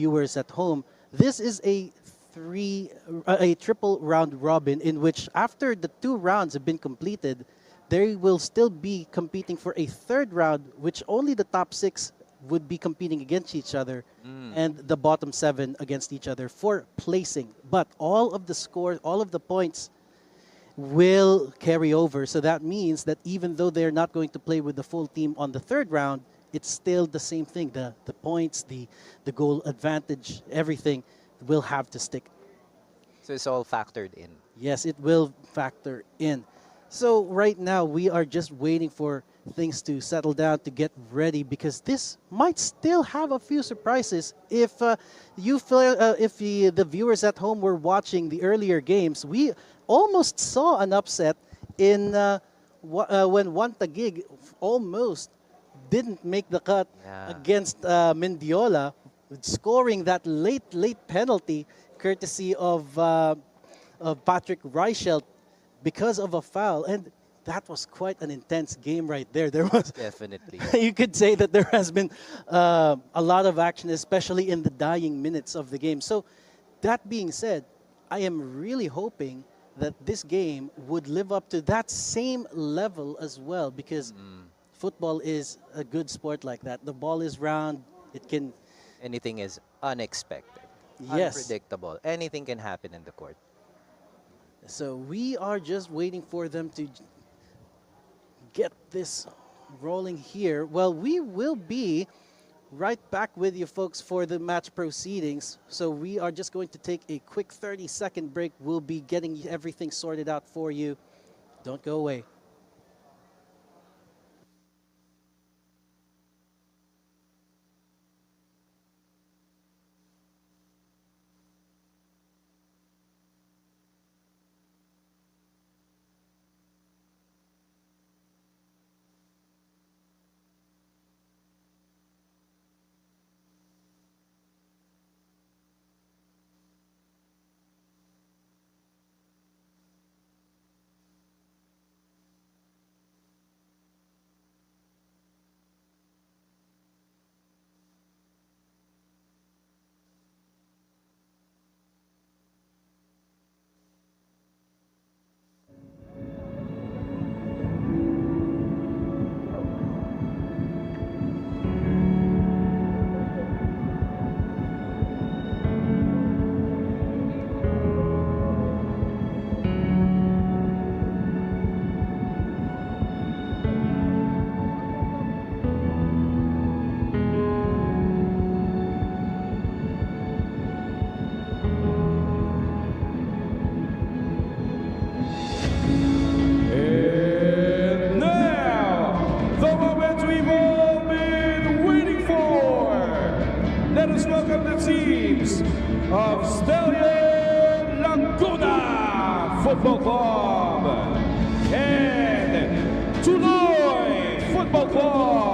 viewers at home, this is a triple round robin in which after the 2 rounds have been completed, they will still be competing for a third round, which only the top 6 would be competing against each other, and the bottom 7 against each other for placing. But all of the scores, all of the points will carry over. So that means that even though they're not going to play with the full team on the third round, it's still the same thing. The points, the goal advantage, everything will have to stick. So it's all factored in. Yes, it will factor in. So right now we are just waiting for things to settle down, to get ready, because this might still have a few surprises. If the viewers at home were watching the earlier games, we almost saw an upset in when One Taguig almost didn't make the cut against Mendiola, scoring that late penalty courtesy of Patrick Reichelt because of a foul. And that was quite an intense game right there. There was Definitely. you could say that there has been a lot of action, especially in the dying minutes of the game. So that being said, I am really hoping that this game would live up to that same level as well, because football is a good sport like that. The ball is round. It can... Anything is unexpected, Yes. unpredictable. Anything can happen in the court. So we are just waiting for them to get this rolling here. Well, we will be right back with you folks for the match proceedings. So we are just going to take a quick 30-second break. We'll be getting everything sorted out for you. Don't go away. And now, the moment we've all been waiting for. Let us welcome the teams of Stallion Laguna Football Club and Tuloy Football Club.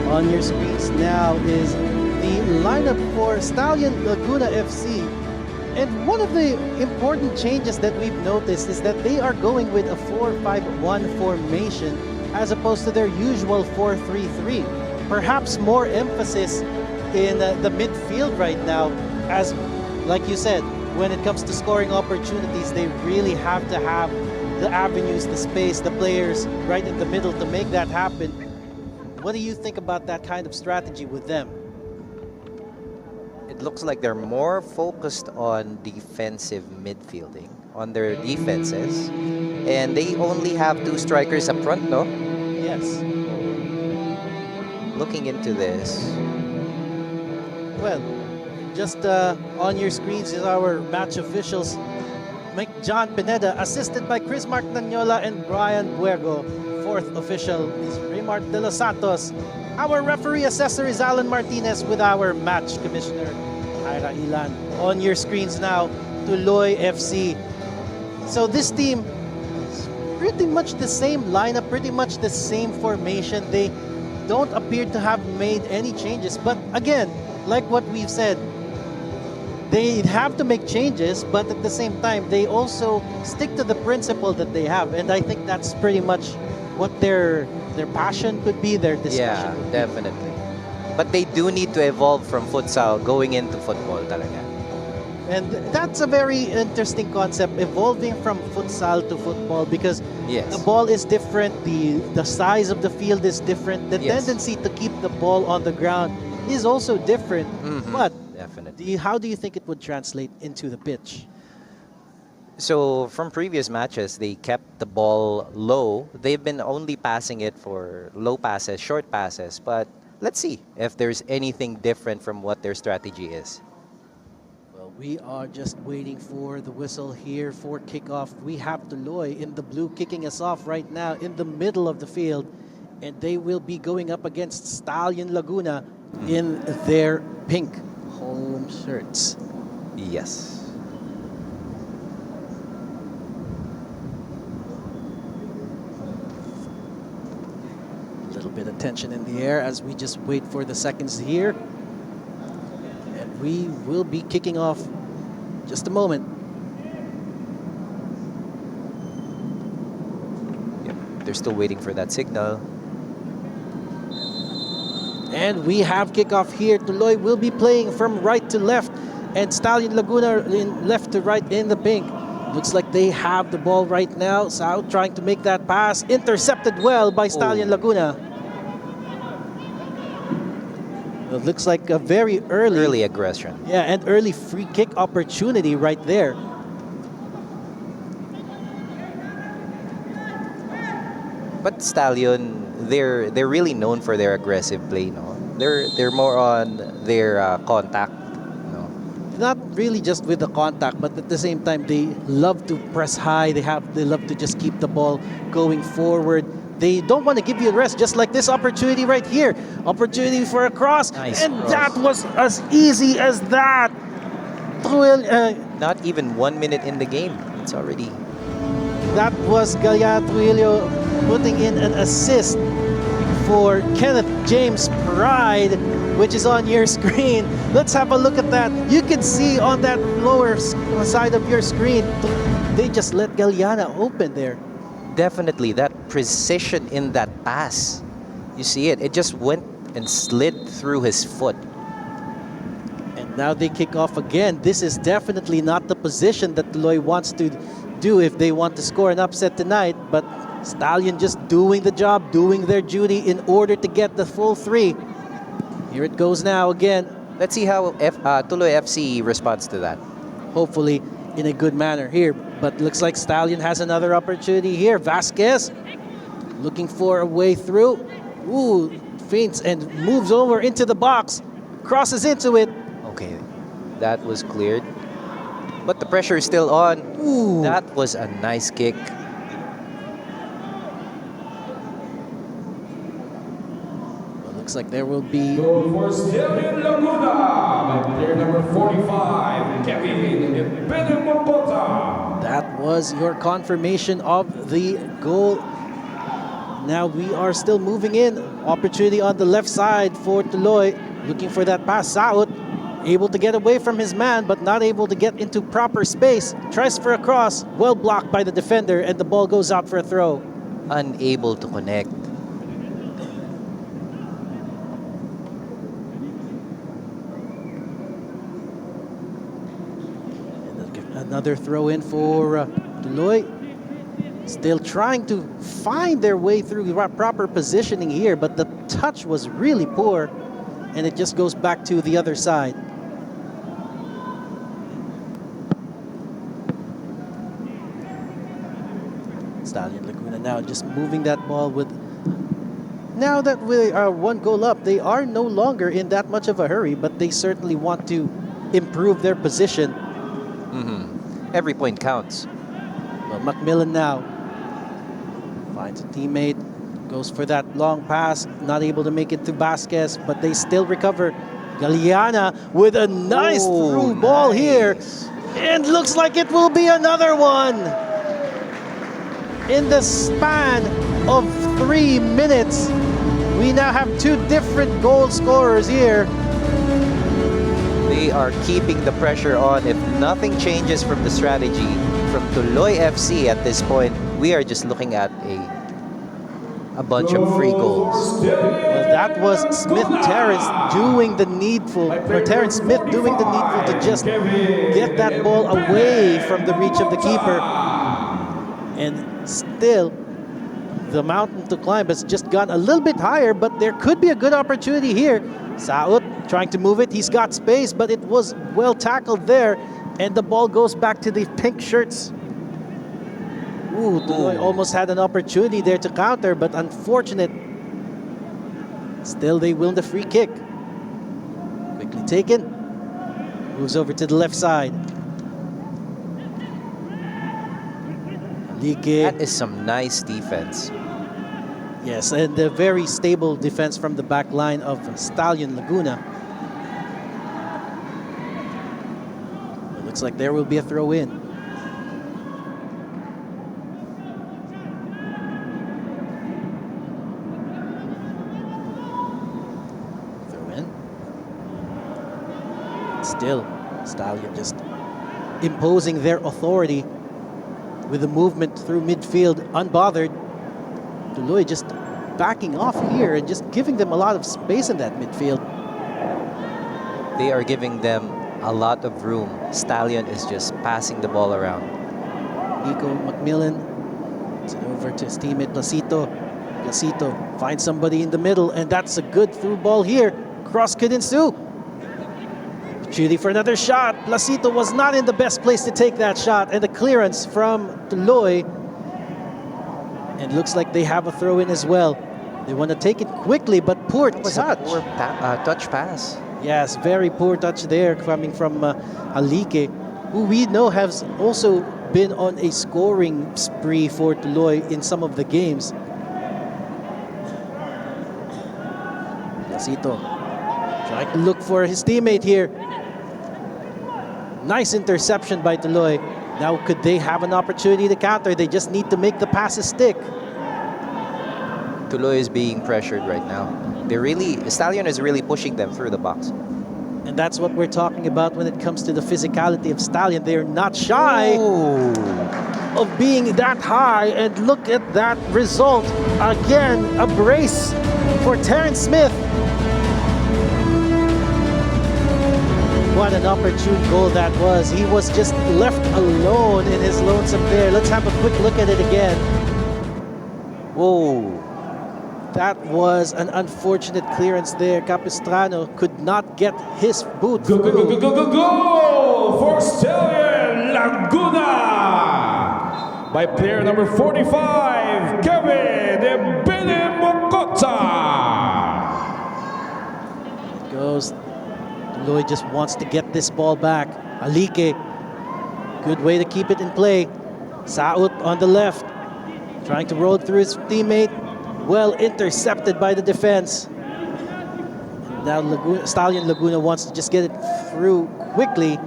On your screens now is the lineup for Stallion Laguna FC. And one of the important changes that we've noticed is that they are going with a 4-5-1 formation as opposed to their usual 4-3-3. Perhaps more emphasis in the midfield right now, as, like you said, when it comes to scoring opportunities, they really have to have the avenues, the space, the players right in the middle to make that happen. What do you think about that kind of strategy with them? It looks like they're more focused on defensive midfielding, on their defenses, And they only have 2 strikers up front, no? Yes. Looking into this. Well, just on your screens is our match officials. John Pineda, assisted by Chris Mark Nanyola and Brian Buego. Fourth official is Raymart De Los Santos. Our referee assessor is Alan Martinez with our match commissioner, Ira Ilan. On your screens now, Tuloy FC. So this team is pretty much the same lineup, pretty much the same formation. They don't appear to have made any changes. But again, like what we've said, they have to make changes, but at the same time, they also stick to the principle that they have. And I think that's pretty much what their passion could be, their discussion. Yeah, definitely. But they do need to evolve from futsal going into football talaga. And that's a very interesting concept, evolving from futsal to football, because Yes. the ball is different, the size of the field is different, the Yes. tendency to keep the ball on the ground is also different. Mhm, But definitely. how do you think it would translate into the pitch? So from previous matches, they kept the ball low. They've been only passing it for low passes, short passes. But let's see if there's anything different from what their strategy is. Well, we are just waiting for the whistle here for kickoff. We have Tuloy in the blue kicking us off right now in the middle of the field. And they will be going up against Stallion Laguna in their pink home shirts. Yes. A little bit of tension in the air as we just wait for the seconds here. And we will be kicking off just a moment. Yep. They're still waiting for that signal. And we have kickoff here. Tuloy will be playing from right to left, and Stallion Laguna in left to right in the pink. Looks like they have the ball right now. Sao trying to make that pass. Intercepted well by Stallion Oh. Laguna. It looks like a very early, Early aggression. yeah, and early free kick opportunity right there. But Stallion, they're really known for their aggressive play, no? They're more on their contact, no? Not really just with the contact, but at the same time, they love to press high. They love to just keep the ball going forward. They don't want to give you a rest, just like this opportunity right here. Opportunity for a cross. Nice And cross. that was as easy as that. Well, Not even 1 minute in the game. It's already... that was Galliano Trujillo putting in an assist for Kenneth James Pride, which is on your screen. Let's have a look at that. You can see on that lower side of your screen, they just let Galliana open there. Definitely, that precision in that pass. You see it. It just went and slid through his foot. And now they kick off again. This is definitely not the position that Tuloy wants to do if they want to score an upset tonight. But Stallion just doing the job, doing their duty in order to get the full 3. Here it goes now again. Let's see how Tuloy FC responds to that. Hopefully in a good manner here. But looks like Stallion has another opportunity here. Vasquez looking for a way through. Ooh, feints and moves over into the box. Crosses into it. Okay, that was cleared. But the pressure is still on. Ooh. That was a nice kick. Well, looks like there will be... Goal for Stallion Laguna by player number 45, Kevin Benamobota. That was your confirmation of the goal. Now we are still moving in. Opportunity on the left side for Tuloy. Looking for that pass out. Able to get away from his man, but not able to get into proper space. Tries for a cross. Well blocked by the defender, and the ball goes out for a throw. Unable to connect. Another throw in for Tuloy. Still trying to find their way through proper positioning here, but the touch was really poor, and it just goes back to the other side. Now just moving that ball with... Now that we are 1 goal up, they are no longer in that much of a hurry, but they certainly want to improve their position. Every point counts. Well, Macmillan now finds a teammate, goes for that long pass, not able to make it to Vasquez, but they still recover. Galeana with a nice through ball here, and looks like it will be another one. In the span of 3 minutes, we now have 2 different goal scorers here. They are keeping the pressure on. If nothing changes from the strategy from Tuloy FC at this point, we are just looking at a bunch of free goals. Well, that was Terrence doing the needful, or Terrence Smith doing the needful to just get that ball away from the reach of the keeper. And still, the mountain to climb has just gone a little bit higher, but there could be a good opportunity here. Saud trying to move it. He's got space, but it was well tackled there. And the ball goes back to the pink shirts. Ooh, Tuloy almost had an opportunity there to counter, but unfortunate. Still, they win the free kick. Quickly taken. Moves over to the left side. That is some nice defense. Yes, and a very stable defense from the back line of Stallion Laguna. It looks like there will be a throw in. Throw in. Still, Stallion just imposing their authority with the movement through midfield, unbothered. Tuloy just backing off here and just giving them a lot of space in that midfield. They are giving them a lot of room. Stallion is just passing the ball around. Nico Macmillan, it's over to his teammate Placito. Placito finds somebody in the middle, and that's a good through ball here. Cross could ensue. Opportunity for another shot. Placito was not in the best place to take that shot, and the clearance from Tuloy. And looks like they have a throw in as well. They want to take it quickly, but poor touch. Poor touch pass. Yes, very poor touch there coming from Alike, who we know has also been on a scoring spree for Tuloy in some of the games. Placito trying to look for his teammate here. Nice interception by Tuloy. Now, could they have an opportunity to counter? They just need to make the passes stick. Tuloy is being pressured right now. Stallion is really pushing them through the box. And that's what we're talking about when it comes to the physicality of Stallion. They're not shy of being that high. And look at that result. Again, a brace for Terrence Smith. What an opportune goal that was. He was just left alone in his lonesome there. Let's have a quick look at it again. Whoa. That was an unfortunate clearance there. Capistrano could not get his boot through. Goal for Stallion Laguna by player number 45, Kevin Mokota. It goes. Tuloy just wants to get this ball back. Alike, good way to keep it in play. Saud on the left, trying to roll through his teammate. Well intercepted by the defense. Now Stallion Laguna wants to just get it through quickly,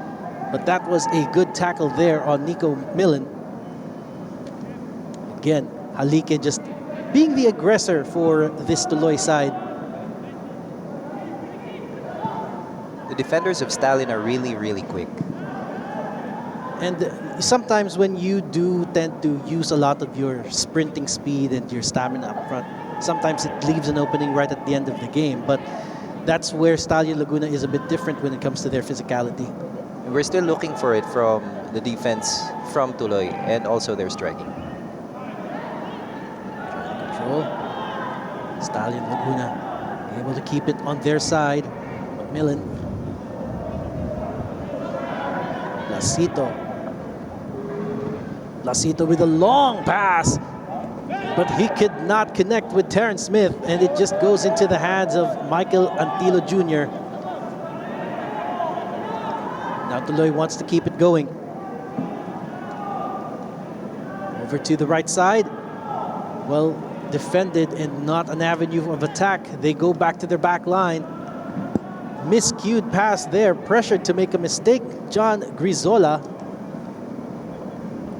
but that was a good tackle there on Nico Millen. Again, Alike just being the aggressor for this Tuloy side. The defenders of Stallion are really, really quick. And sometimes when you do tend to use a lot of your sprinting speed and your stamina up front, sometimes it leaves an opening right at the end of the game. But that's where Stallion Laguna is a bit different when it comes to their physicality. We're still looking for it from the defense from Tuloy and also their striking. Trying to control. Stallion Laguna able to keep it on their side. Macmillan. Placito with a long pass. But he could not connect with Terrence Smith, and it just goes into the hands of Michael Antilo Jr. Now Tuloy wants to keep it going. Over to the right side. Well defended and not an avenue of attack. They go back to their back line. Miscued pass there, pressured to make a mistake. John Grizola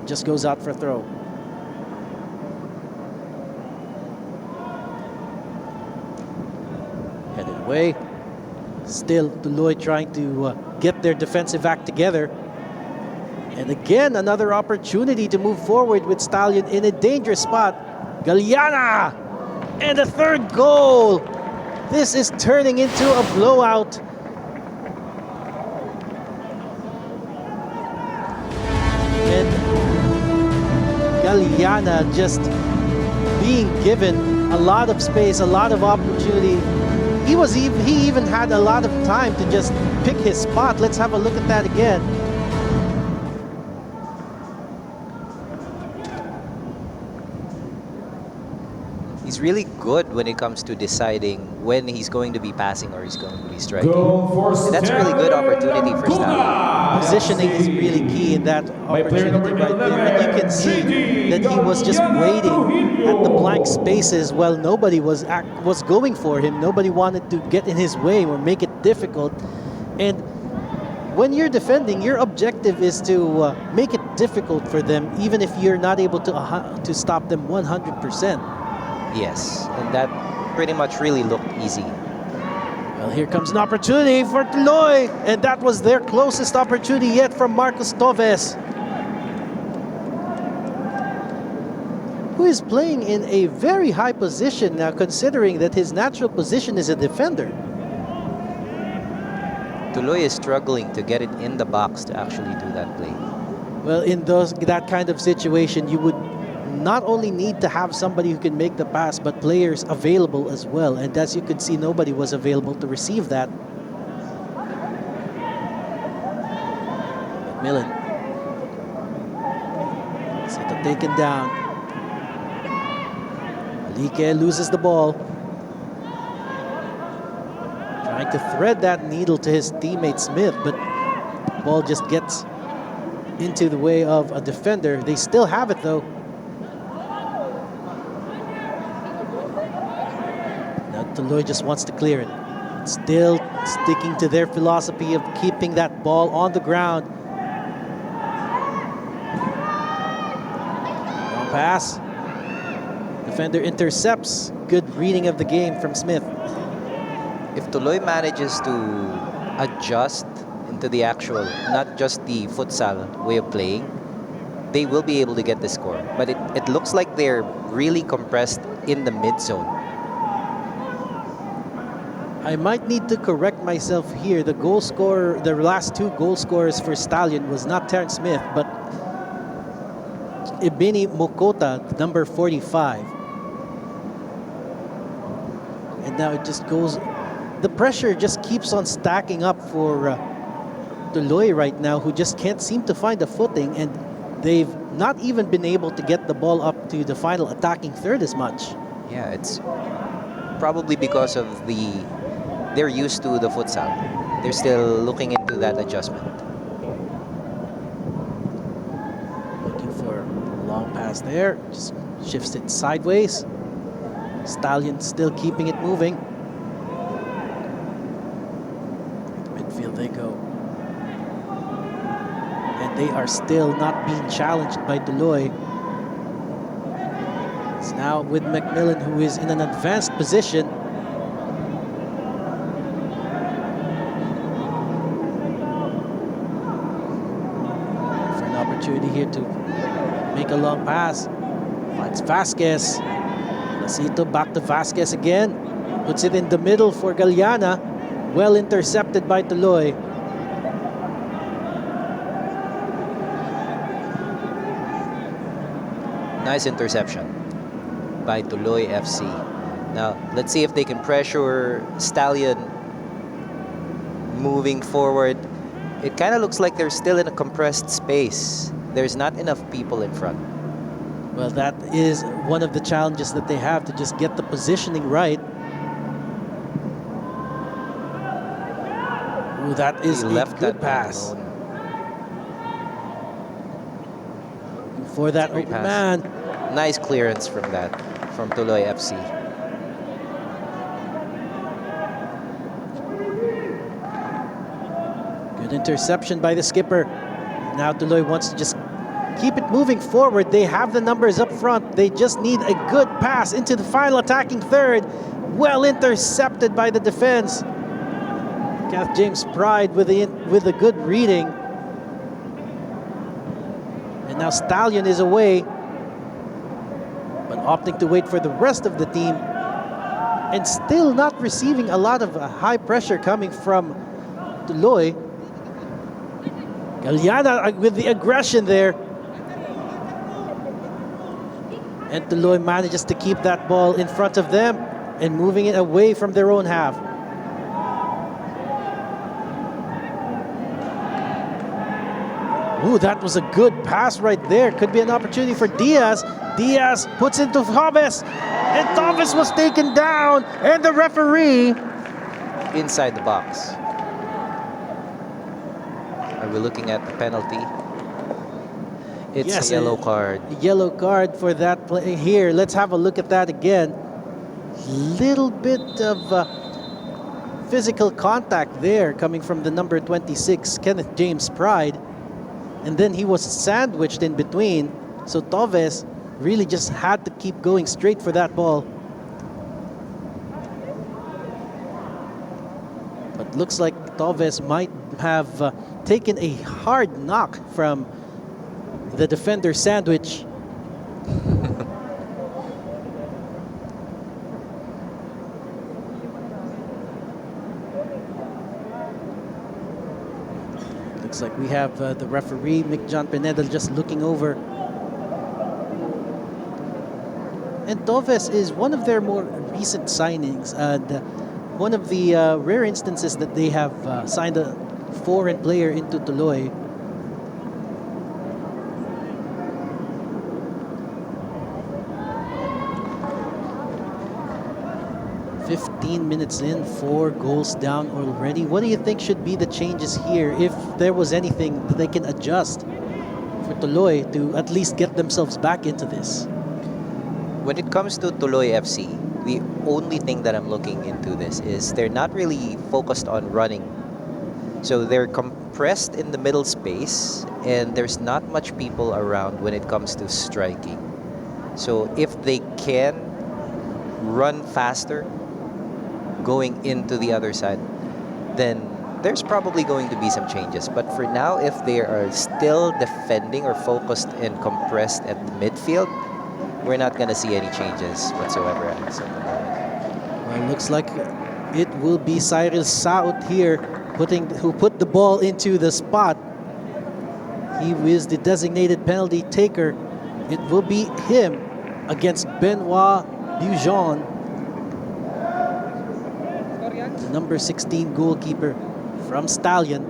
just goes out for a throw. Headed away. Still Tuloy trying to get their defensive act together. And again, another opportunity to move forward with Stallion in a dangerous spot. Galiana! And a third goal! This is turning into a blowout. And Galiana just being given a lot of space, a lot of opportunity. He even had a lot of time to just pick his spot. Let's have a look at that again. He's really good when it comes to deciding when he's going to be passing or he's going to be striking. Goal for And that's a really good opportunity for Stallion. Laguna. Positioning is really key in that opportunity right there. And you can see that he was just waiting at the blank spaces while nobody was going for him. Nobody wanted to get in his way or make it difficult. And when you're defending, your objective is to make it difficult for them, even if you're not able to stop them 100%. Yes, and that pretty much really looked easy. Well, here comes an opportunity for Tuloy, and that was their closest opportunity yet from Marcos Toves, who is playing in a very high position now, considering that his natural position is a defender. Tuloy is struggling to get it in the box to actually do that play. Well, in that kind of situation, you would not only need to have somebody who can make the pass, but players available as well. And as you could see, nobody was available to receive that. McMillan. Sito taken down. Alike loses the ball. Trying to thread that needle to his teammate Smith, but the ball just gets into the way of a defender. They still have it though. Tuloy just wants to clear it. Still sticking to their philosophy of keeping that ball on the ground. Long pass. Defender intercepts. Good reading of the game from Smith. If Tuloy manages to adjust into the actual, not just the futsal way of playing, they will be able to get the score. But it looks like they're really compressed in the mid-zone. I might need to correct myself here. The goal scorer, the last two goal scorers for Stallion was not Terrence Smith, but Ibini Mokota, number 45. And now it just goes, the pressure just keeps on stacking up for Tuloy right now, who just can't seem to find a footing, and they've not even been able to get the ball up to the final attacking third as much. Yeah, it's probably because of they're used to the futsal. They're still looking into that adjustment. Looking for a long pass there. Just shifts it sideways. Stallion still keeping it moving. Midfield they go. And they are still not being challenged by Tuloy. It's now with McMillan, who is in an advanced position. Opportunity here to make a long pass. Finds Vasquez. Lasito back to Vasquez again. Puts it in the middle for Galiana. Well intercepted by Tuloy. Nice interception by Tuloy FC. Now, let's see if they can pressure Stallion moving forward. It kind of looks like they're still in a compressed space. There's not enough people in front. Well, that is one of the challenges that they have, to just get the positioning right. Ooh, that is He a left good that pass alone. for that Great open pass. man. Nice clearance from that, from Tuloy FC. Good interception by the skipper. Now Tuloy wants to just keep it moving forward. They have the numbers up front. They just need a good pass into the final attacking third. Well intercepted by the defense. Kath James Pride with a good reading. And now Stallion is away, but opting to wait for the rest of the team, and still not receiving a lot of high pressure coming from Tuloy. Galiana with the aggression there. And Tuloy manages to keep that ball in front of them and moving it away from their own half. Ooh, that was a good pass right there. Could be an opportunity for Diaz. Diaz puts it to Toves, and Toves was taken down, and the referee. Inside the box. Are we looking at the penalty? It's Yes, a yellow card. A yellow card for that play here. Let's have a look at that again. Little bit of physical contact there coming from the number 26, Kenneth James Pride. And then he was sandwiched in between. So Toves really just had to keep going straight for that ball. But looks like Toves might have taken a hard knock from the defender sandwich. Looks like we have the referee, Mick John Pineda, just looking over. And Toves is one of their more recent signings, and one of the rare instances that they have signed a foreign player into Tuloy. "15 minutes in, 4 goals down already." What do you think should be the changes here, if there was anything that they can adjust for Tuloy to at least get themselves back into this? When it comes to Tuloy FC, the only thing that I'm looking into this is they're not really focused on running. So they're compressed in the middle space, and there's not much people around when it comes to striking. So if they can run faster going into the other side, then there's probably going to be some changes. But for now, if they are still defending or focused and compressed at the midfield, we're not going to see any changes whatsoever as of the moment. Well, looks like it will be Cyril Saut here who put the ball into the spot. He is the designated penalty taker. It will be him against Benoit Bujon, the number 16 goalkeeper from Stallion.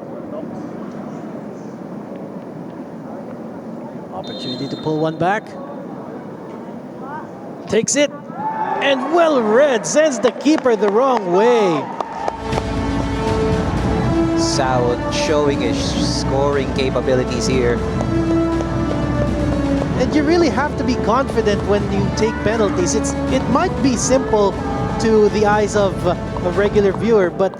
Opportunity to pull one back. Takes it, and well read, sends the keeper the wrong way. Saud showing his scoring capabilities here. And you really have to be confident when you take penalties. It might be simple to the eyes of a regular viewer, but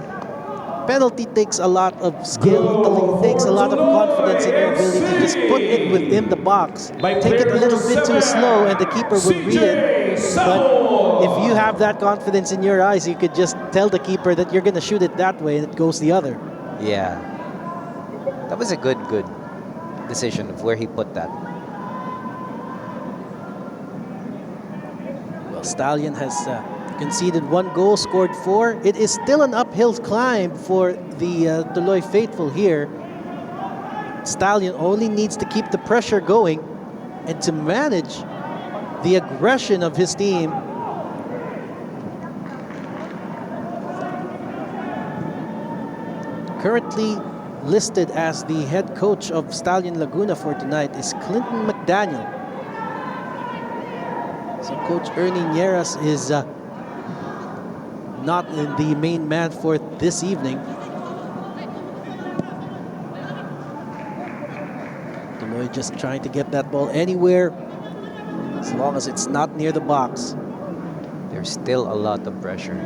penalty takes a lot of skill. It takes a lot of confidence in your ability to just put it within the box. Take it a little bit too slow, and the keeper will read it. But if you have that confidence in your eyes, you could just tell the keeper that you're going to shoot it that way, and it goes the other. Yeah. That was a good decision of where he put that. Well, Stallion has conceded 1 goal, scored 4. It is still an uphill climb for the Tuloy faithful here. Stallion only needs to keep the pressure going and to manage the aggression of his team. Currently listed as the head coach of Stallion Laguna for tonight is Clinton McDaniel. So Coach Ernie Nieras is not the main man for this evening. Tuloy just trying to get that ball anywhere, as long as it's not near the box. There's still a lot of pressure.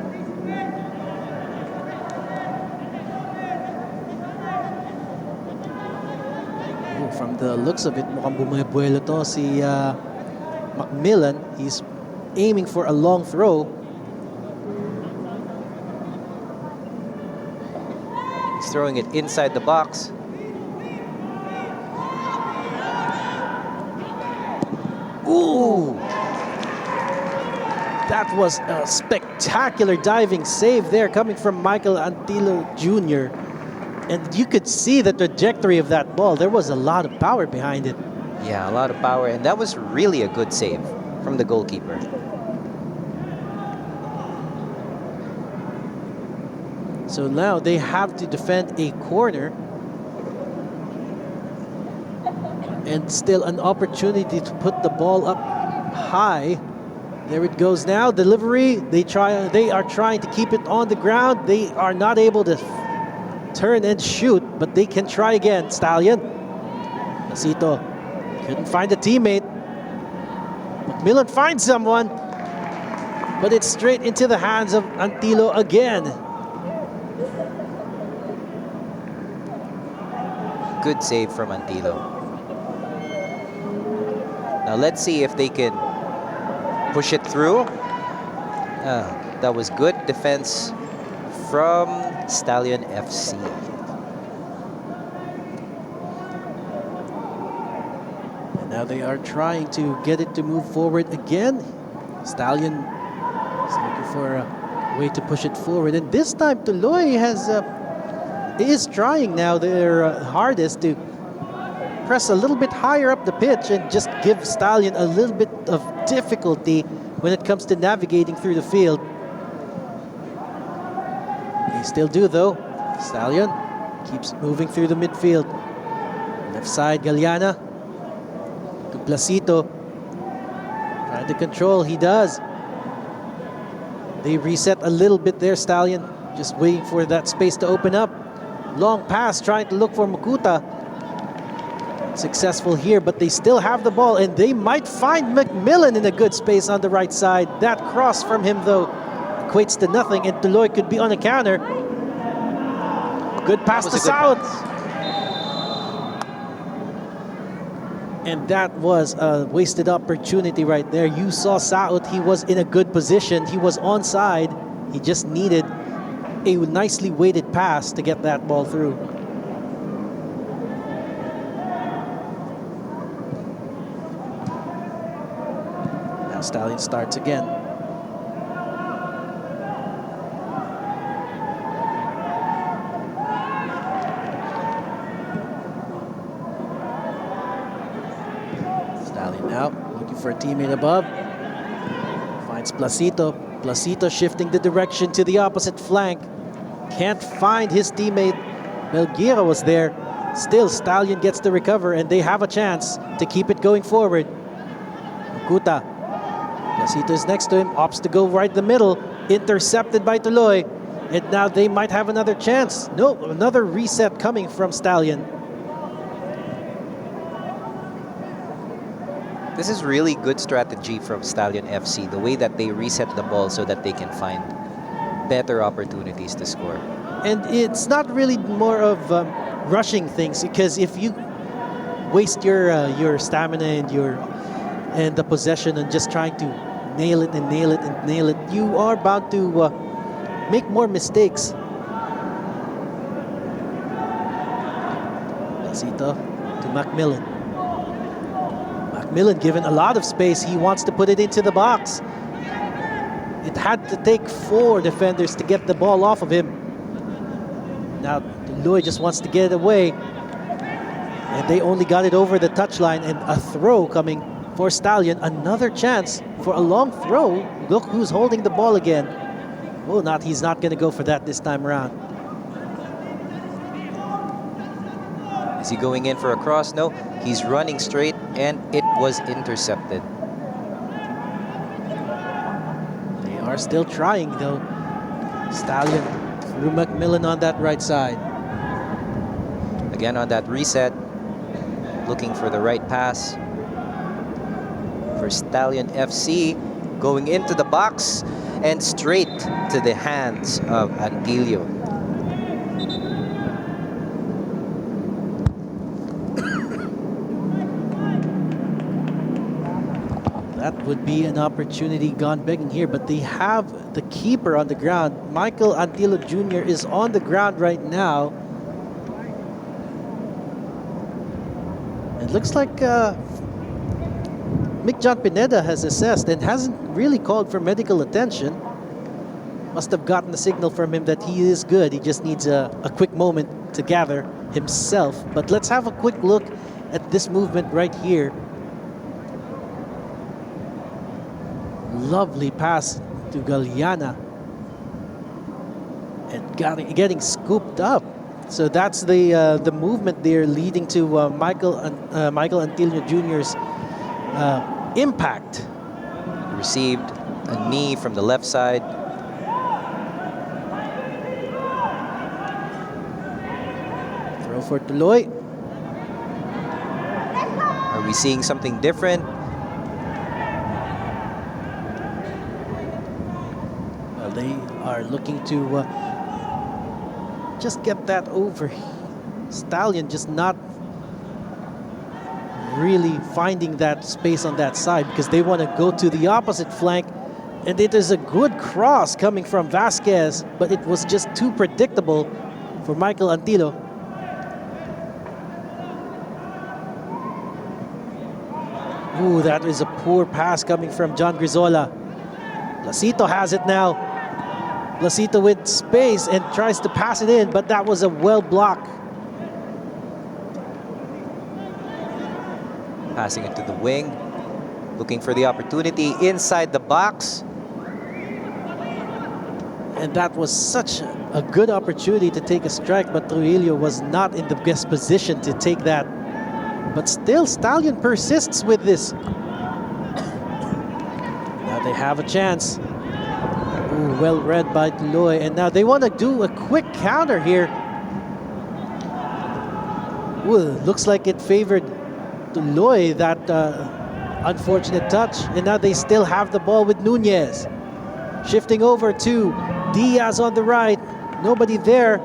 Oh, from the looks of it, mukhang bumabuelo to si Macmillan. He's aiming for a long throw. He's throwing it inside the box. Ooh! That was a spectacular diving save there coming from Michael Antilo Jr. And you could see the trajectory of that ball. There was a lot of power behind it. Yeah, a lot of power, and that was really a good save from the goalkeeper. So now they have to defend a corner. And still an opportunity to put the ball up high. There it goes now. Delivery. They are trying to keep it on the ground. They are not able to turn and shoot, but they can try again. Stallion. Nasito couldn't find a teammate. Macmillan finds someone, but it's straight into the hands of Antilo again. Good save from Antilo. Now let's see if they can push it through. That was good defense from Stallion FC. And now they are trying to get it to move forward again. Stallion is looking for a way to push it forward. And this time Tuloy is trying now their hardest to press a little bit higher up the pitch and just give Stallion a little bit of difficulty when it comes to navigating through the field. They still do though. Stallion keeps moving through the midfield. Left side, Galeana to Placito. Trying to control, he does. They reset a little bit there, Stallion. Just waiting for that space to open up. Long pass, trying to look for Makuta. Successful here, but they still have the ball, and they might find Macmillan in a good space on the right side. That cross from him, though, equates to nothing, and Tuloy could be on a counter. Good pass to South. And that was a wasted opportunity right there. You saw South, he was in a good position. He was onside. He just needed a nicely weighted pass to get that ball through. Stallion starts again. Stallion now looking for a teammate above. Finds Placito. Placito shifting the direction to the opposite flank. Can't find his teammate. Melguira was there. Still, Stallion gets the recover, and they have a chance to keep it going forward. Makuta. Placito is next to him, opts to go right the middle, intercepted by Tuloy, and now they might have another chance. No, another reset coming from Stallion. This is really good strategy from Stallion FC, the way that they reset the ball so that they can find better opportunities to score. And it's not really more of rushing things, because if you waste your stamina and the possession and just trying to nail it and nail it and nail it, you are bound to make more mistakes. Placito to Macmillan. Macmillan given a lot of space. He wants to put it into the box. It had to take 4 defenders to get the ball off of him. Now Tuloy just wants to get it away. And they only got it over the touchline, and a throw coming for Stallion. Another chance for a long throw. Look who's holding the ball again. Oh, he's not going to go for that this time around. Is he going in for a cross? No, he's running straight, and it was intercepted. are still trying though. Stallion through Macmillan on that right side. Again on that reset, looking for the right pass for Stallion FC, going into the box and straight to the hands of Antilio. That would be an opportunity gone begging here, but they have the keeper on the ground. Michael Antilio Jr. is on the ground right now. It looks like Mick John Pineda has assessed and hasn't really called for medical attention. Must have gotten the signal from him that he is good. He just needs a quick moment to gather himself. But let's have a quick look at this movement right here. Lovely pass to Galeana. And getting scooped up. So that's the movement there leading to Michael Antilio Jr.'s impact. Received a knee from the left side. Throw for Tuloy. Are we seeing something different? Well, they are looking to just get that over. Stallion just not really finding that space on that side because they want to go to the opposite flank. And it is a good cross coming from Vasquez, but it was just too predictable for Michael Antilio. Ooh, that is a poor pass coming from John Grizola. Placito has it now. Placito with space and tries to pass it in, but that was a well block. Passing it to the wing, looking for the opportunity inside the box. And that was such a good opportunity to take a strike, but Trujillo was not in the best position to take that. But still, Stallion persists with this. Now they have a chance. Ooh, well read by Tuloy. And now they want to do a quick counter here. Ooh, looks like it favored Tuloy, that unfortunate touch. And now they still have the ball with Nunez. Shifting over to Diaz on the right. Nobody there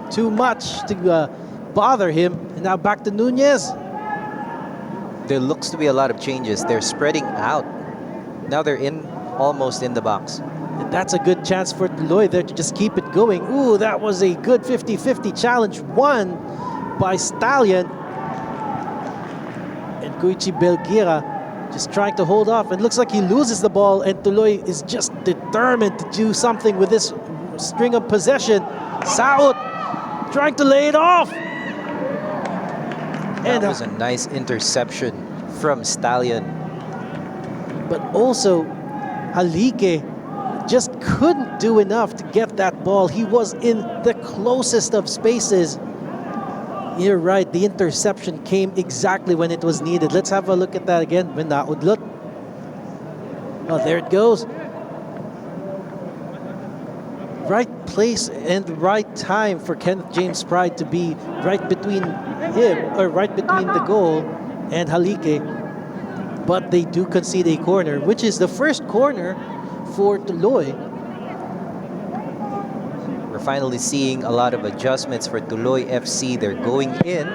too much to bother him. And now back to Nunez. There looks to be a lot of changes. They're spreading out. Now they're almost in the box. And that's a good chance for Tuloy there to just keep it going. Ooh, that was a good 50-50 challenge won by Stallion. And Koichi Belgira just trying to hold off. And looks like he loses the ball. And Tuloy is just determined to do something with this string of possession. Saud trying to lay it off. That was a nice interception from Stallion. But also, Halike just couldn't do enough to get that ball. He was in the closest of spaces. You're right, the interception came exactly when it was needed. Let's have a look at that again. Udlot. Oh, there it goes. Right place and right time for Kenneth James Pride to be right between him, or right between the goal and Halike. But they do concede a corner, which is the first corner for Tuloy. We're finally seeing a lot of adjustments for Tuloy FC. They're going in.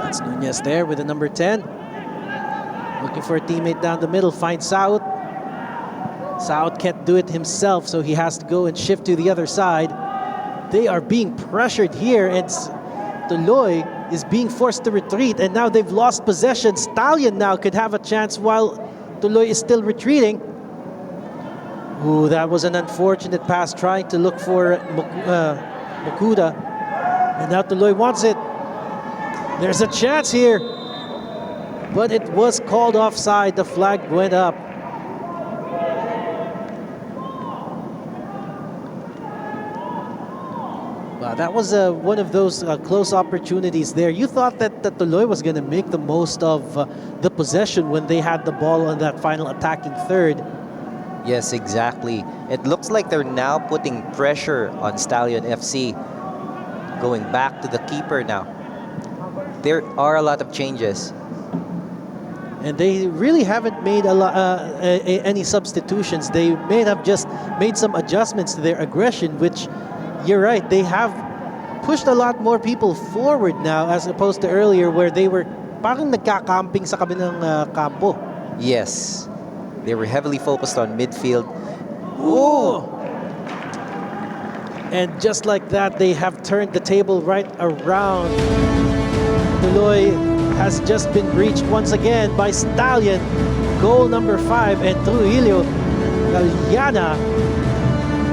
That's Nunez there with the number 10. Looking for a teammate down the middle, finds Saud. Saud can't do it himself, so he has to go and shift to the other side. They are being pressured here, and Tuloy is being forced to retreat, and now they've lost possession. Stallion now could have a chance while Tuloy is still retreating. Ooh, that was an unfortunate pass trying to look for Mokuda. And now Tuloy wants it. There's a chance here. But it was called offside. The flag went up. Wow, that was one of those close opportunities there. You thought that Tuloy was going to make the most of the possession when they had the ball on that final attacking third. Yes, exactly. It looks like they're now putting pressure on Stallion FC. Going back to the keeper now. There are a lot of changes. And they really haven't made any substitutions. They may have just made some adjustments to their aggression, which, you're right, they have pushed a lot more people forward now as opposed to earlier where they were parang nagkakamping sa kabilang kampo. Yes, they were heavily focused on midfield. Ooh! And just like that, they have turned the table right around. Tuloy has just been breached once again by Stallion. Goal number 5, and Trujillo Galiana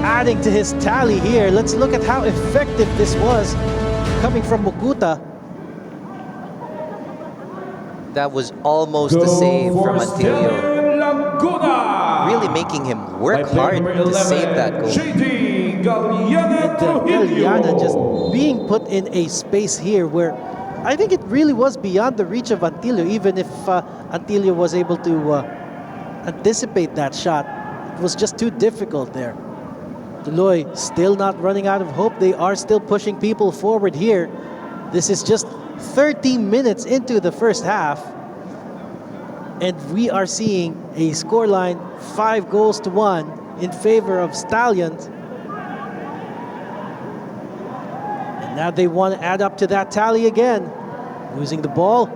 adding to his tally here. Let's look at how effective this was coming from Mokuta. That was almost a Go save for from Antilio. Stallion Laguna. Really making him work By player hard number to 11, save that goal. JD Galiana Galiana just Trujillo. being put in a space here where I think it really was beyond the reach of Antilio, even if Antilio was able to anticipate that shot. It was just too difficult there. Tuloy still not running out of hope. They are still pushing people forward here. This is just 30 minutes into the first half. And we are seeing a scoreline 5-1 in favor of Stallions. And now they want to add up to that tally again. Losing the ball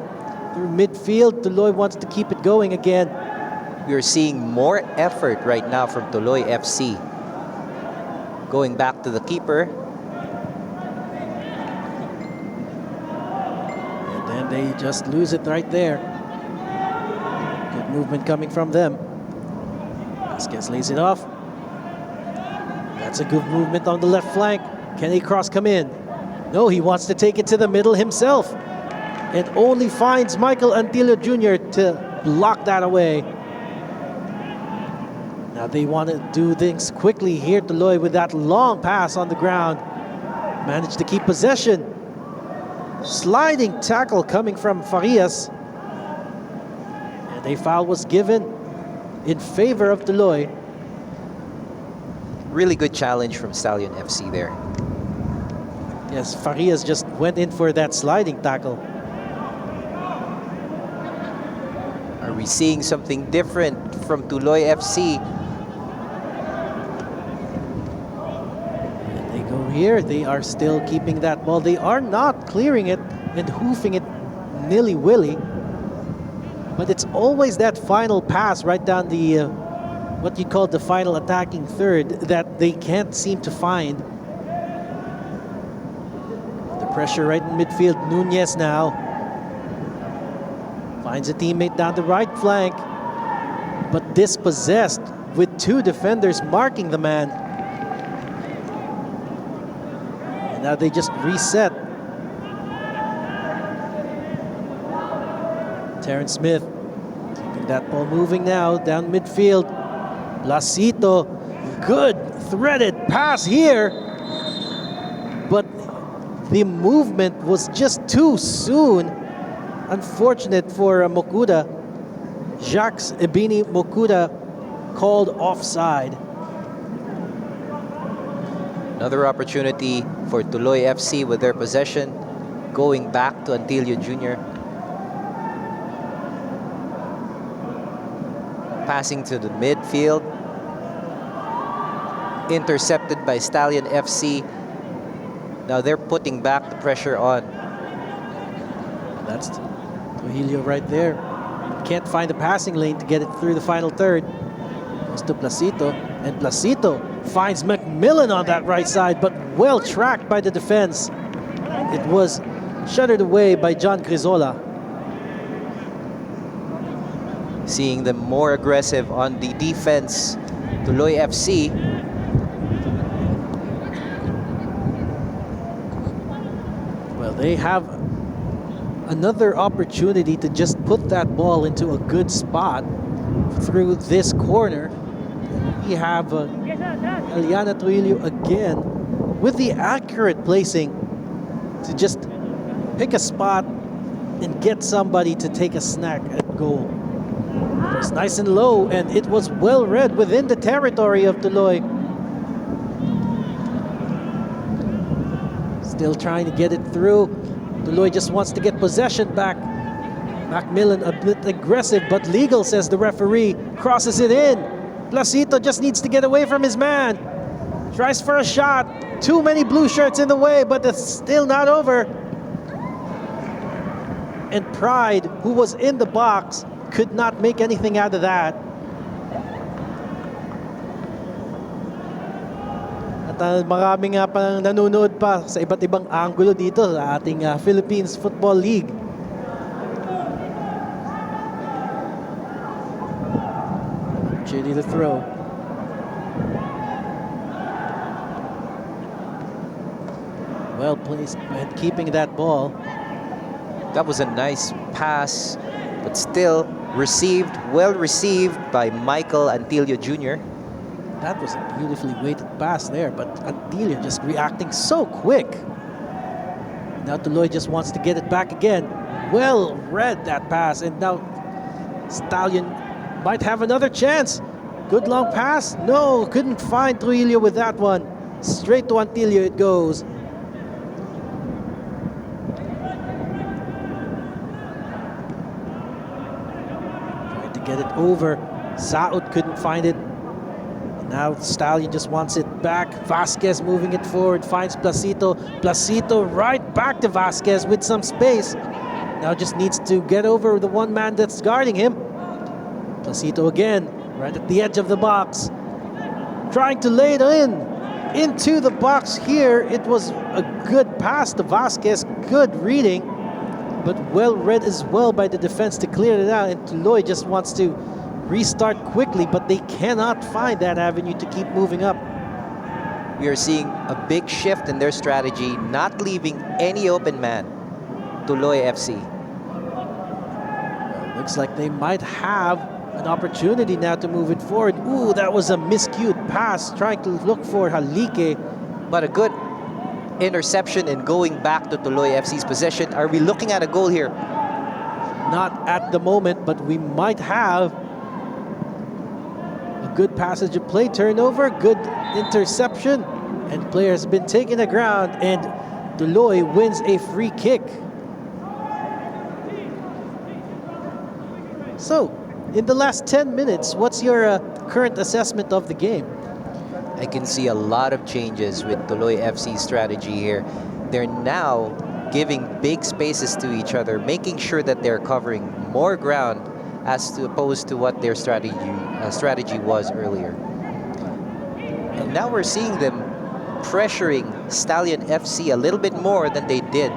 through midfield. Tuloy wants to keep it going again. We are seeing more effort right now from Tuloy FC. Going back to the keeper. And then they just lose it right there. Good movement coming from them. Vasquez lays it off. That's a good movement on the left flank. Can a cross come in? No, he wants to take it to the middle himself. And only finds Michael Antilio Jr. to block that away. Now they want to do things quickly here. Tuloy with that long pass on the ground. Managed to keep possession. Sliding tackle coming from Farias. And a foul was given in favor of Tuloy. Really good challenge from Stallion FC there. Yes, Farias just went in for that sliding tackle. Are we seeing something different from Tuloy FC? And they go here. They are still keeping that ball. They are not clearing it and hoofing it nilly-willy. But it's always that final pass right down the, what you call the final attacking third that they can't seem to find. The pressure right in midfield. Nunez now finds a teammate down the right flank, but dispossessed with 2 defenders marking the man. And now they just reset. Terrence Smith keeping that ball moving now down midfield. Placito, good threaded pass here, but the movement was just too soon. Unfortunate for Mokuda. Jacques Ebini Mokuda called offside. Another opportunity for Tuloy FC with their possession. Going back to Antilio Jr. Passing to the midfield. Intercepted by Stallion FC. Now they're putting back the pressure on. That's Trujillo right there. Can't find the passing lane to get it through the final third. Goes to Placito, and Placito finds McMillan on that right side, but well tracked by the defense. It was shuttered away by John Crizola. Seeing them more aggressive on the defense. Tuloy FC. Well, they have another opportunity to just put that ball into a good spot through this corner. We have Eliana Trujillo again with the accurate placing to just pick a spot and get somebody to take a snack at goal. was nice and low, and it was well read within the territory of Tuloy. Still trying to get it through. Tuloy just wants to get possession back. Macmillan a bit aggressive, but legal, says the referee. Crosses it in. Placito just needs to get away from his man. Tries for a shot. Too many blue shirts in the way, but it's still not over. And Pride, who was in the box, could not make anything out of that. At marami nga pa nanonood pa sa iba't ibang anggulo dito sa ating Philippines Football League. Opportunity to throw. Well placed and keeping that ball. That was a nice pass, but still well received by Michael Antilio Jr. That was a beautifully weighted pass there, but Antilio just reacting so quick. Now Tuloy just wants to get it back again. Well read that pass, and now Stallion might have another chance. Good long pass. No, couldn't find Trujillo with that one. Straight to Antilio it goes. Tried to get it over. Saud couldn't find it. Now Stallion just wants it back. Vasquez moving it forward, finds Placito. Placito right back to Vasquez with some space. Now just needs to get over the one man that's guarding him. Placito again, right at the edge of the box. Trying to lay it into the box here. It was a good pass to Vasquez, good reading, but well read as well by the defense to clear it out. And Tuloy just wants to restart quickly, but they cannot find that avenue to keep moving up. We are seeing a big shift in their strategy, not leaving any open man. Tuloy FC. Well, looks like they might have an opportunity now to move it forward. Ooh, that was a miscued pass, trying to look for Halike. But a good interception and going back to Tuloy FC's possession. Are we looking at a goal here? Not at the moment, but we might have. Good passage of play, turnover, good interception, and player has been taken to ground, and Tuloy wins a free kick. So, in the last 10 minutes, what's your current assessment of the game? I can see a lot of changes with Tuloy FC's strategy here. They're now giving big spaces to each other, making sure that they're covering more ground as opposed to what their strategy was earlier. And now we're seeing them pressuring Stallion FC a little bit more than they did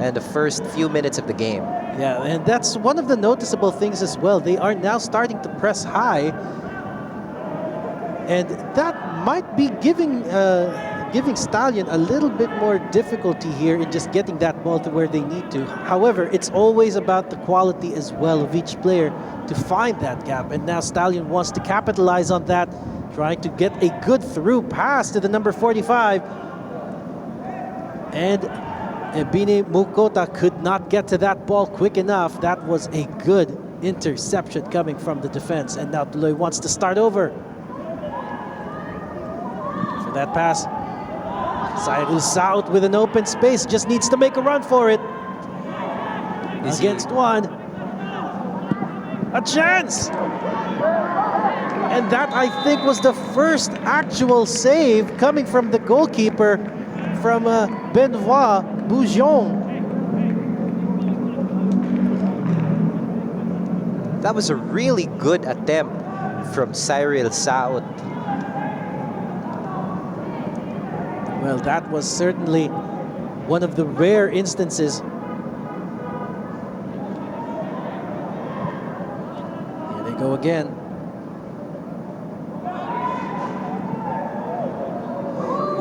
in the first few minutes of the game. Yeah, and that's one of the noticeable things as well. They are now starting to press high, and that might be giving Stallion a little bit more difficulty here in just getting that ball to where they need to. However, it's always about the quality as well of each player to find that gap. And now Stallion wants to capitalize on that, trying to get a good through pass to the number 45. And Ebini Mukota could not get to that ball quick enough. That was a good interception coming from the defense. And now Tuloy wants to start over. For that pass, Cyril Saud with an open space, just needs to make a run for it. Against one. A chance! And that, I think, was the first actual save coming from the goalkeeper, from Benoit Bouillon. That was a really good attempt from Cyril Saud. Well, that was certainly one of the rare instances. Here they go again.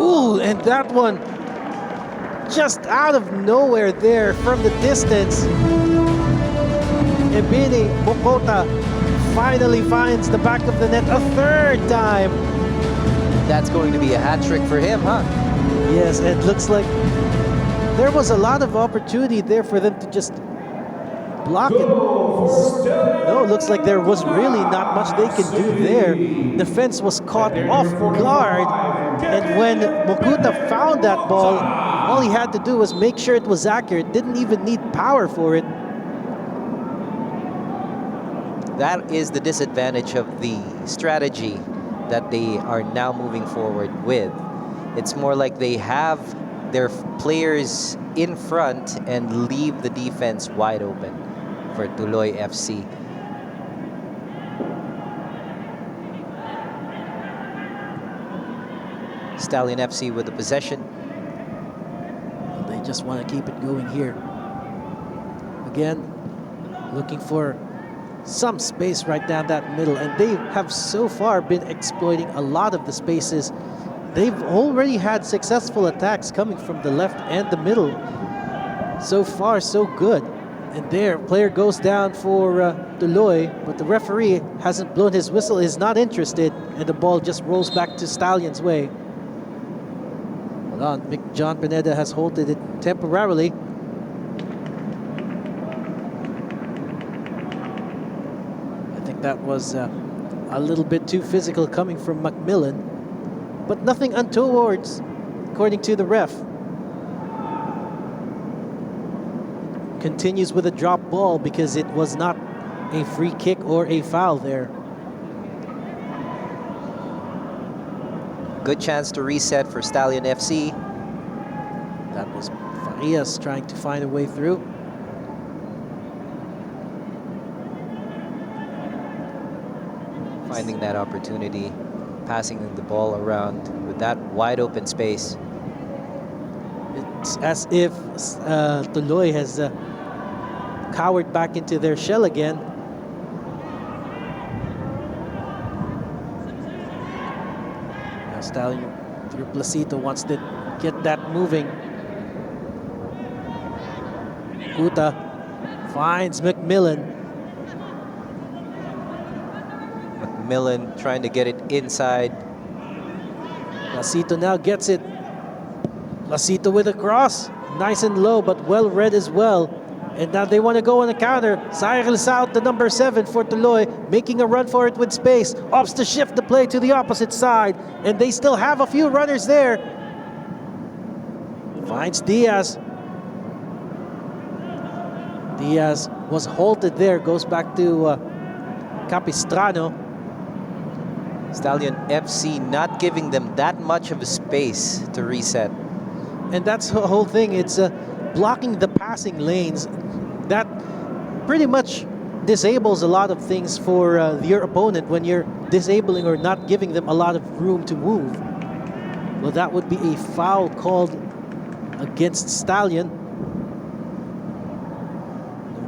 Ooh, and that one just out of nowhere there from the distance. Ebini Mukota finally finds the back of the net a third time. That's going to be a hat trick for him, huh? Yes, it looks like there was a lot of opportunity there for them to just block it. No, looks like there was really not much they can do there. The fence was caught off guard, and when Mokuta found that ball, all he had to do was make sure it was accurate. Didn't even need power for it. That is the disadvantage of the strategy that they are now moving forward with. It's more like they have their players in front and leave the defense wide open for Tuloy FC. Stallion FC with the possession. They just want to keep it going here. Again, looking for some space right down that middle, and they have so far been exploiting a lot of the spaces. They've already had successful attacks coming from the left and the middle. So far, so good. And there, player goes down for Tuloy, but the referee hasn't blown his whistle, is not interested, and the ball just rolls back to Stallion's way. Hold on, John Pineda has halted it temporarily. I think that was a little bit too physical coming from Macmillan, but nothing untowards, according to the ref. Continues with a drop ball because it was not a free kick or a foul there. Good chance to reset for Stallion FC. That was Farias trying to find a way through. Finding that opportunity, passing the ball around with that wide open space. It's as if Tuloy has cowered back into their shell again. Now Stallion through Placito wants to get that moving. Kuta finds Macmillan. Macmillan trying to get it inside. Placito now gets it. Placito with a cross. Nice and low, but well read as well. And now they want to go on a counter. Cyril South, the number 7 for Tuloy, making a run for it with space. Opts to shift the play to the opposite side. And they still have a few runners there. Finds Diaz. Diaz was halted there. Goes back to Capistrano. Stallion FC not giving them that much of a space to reset. And that's the whole thing. It's blocking the passing lanes. That pretty much disables a lot of things for your opponent when you're disabling or not giving them a lot of room to move. Well, that would be a foul called against Stallion.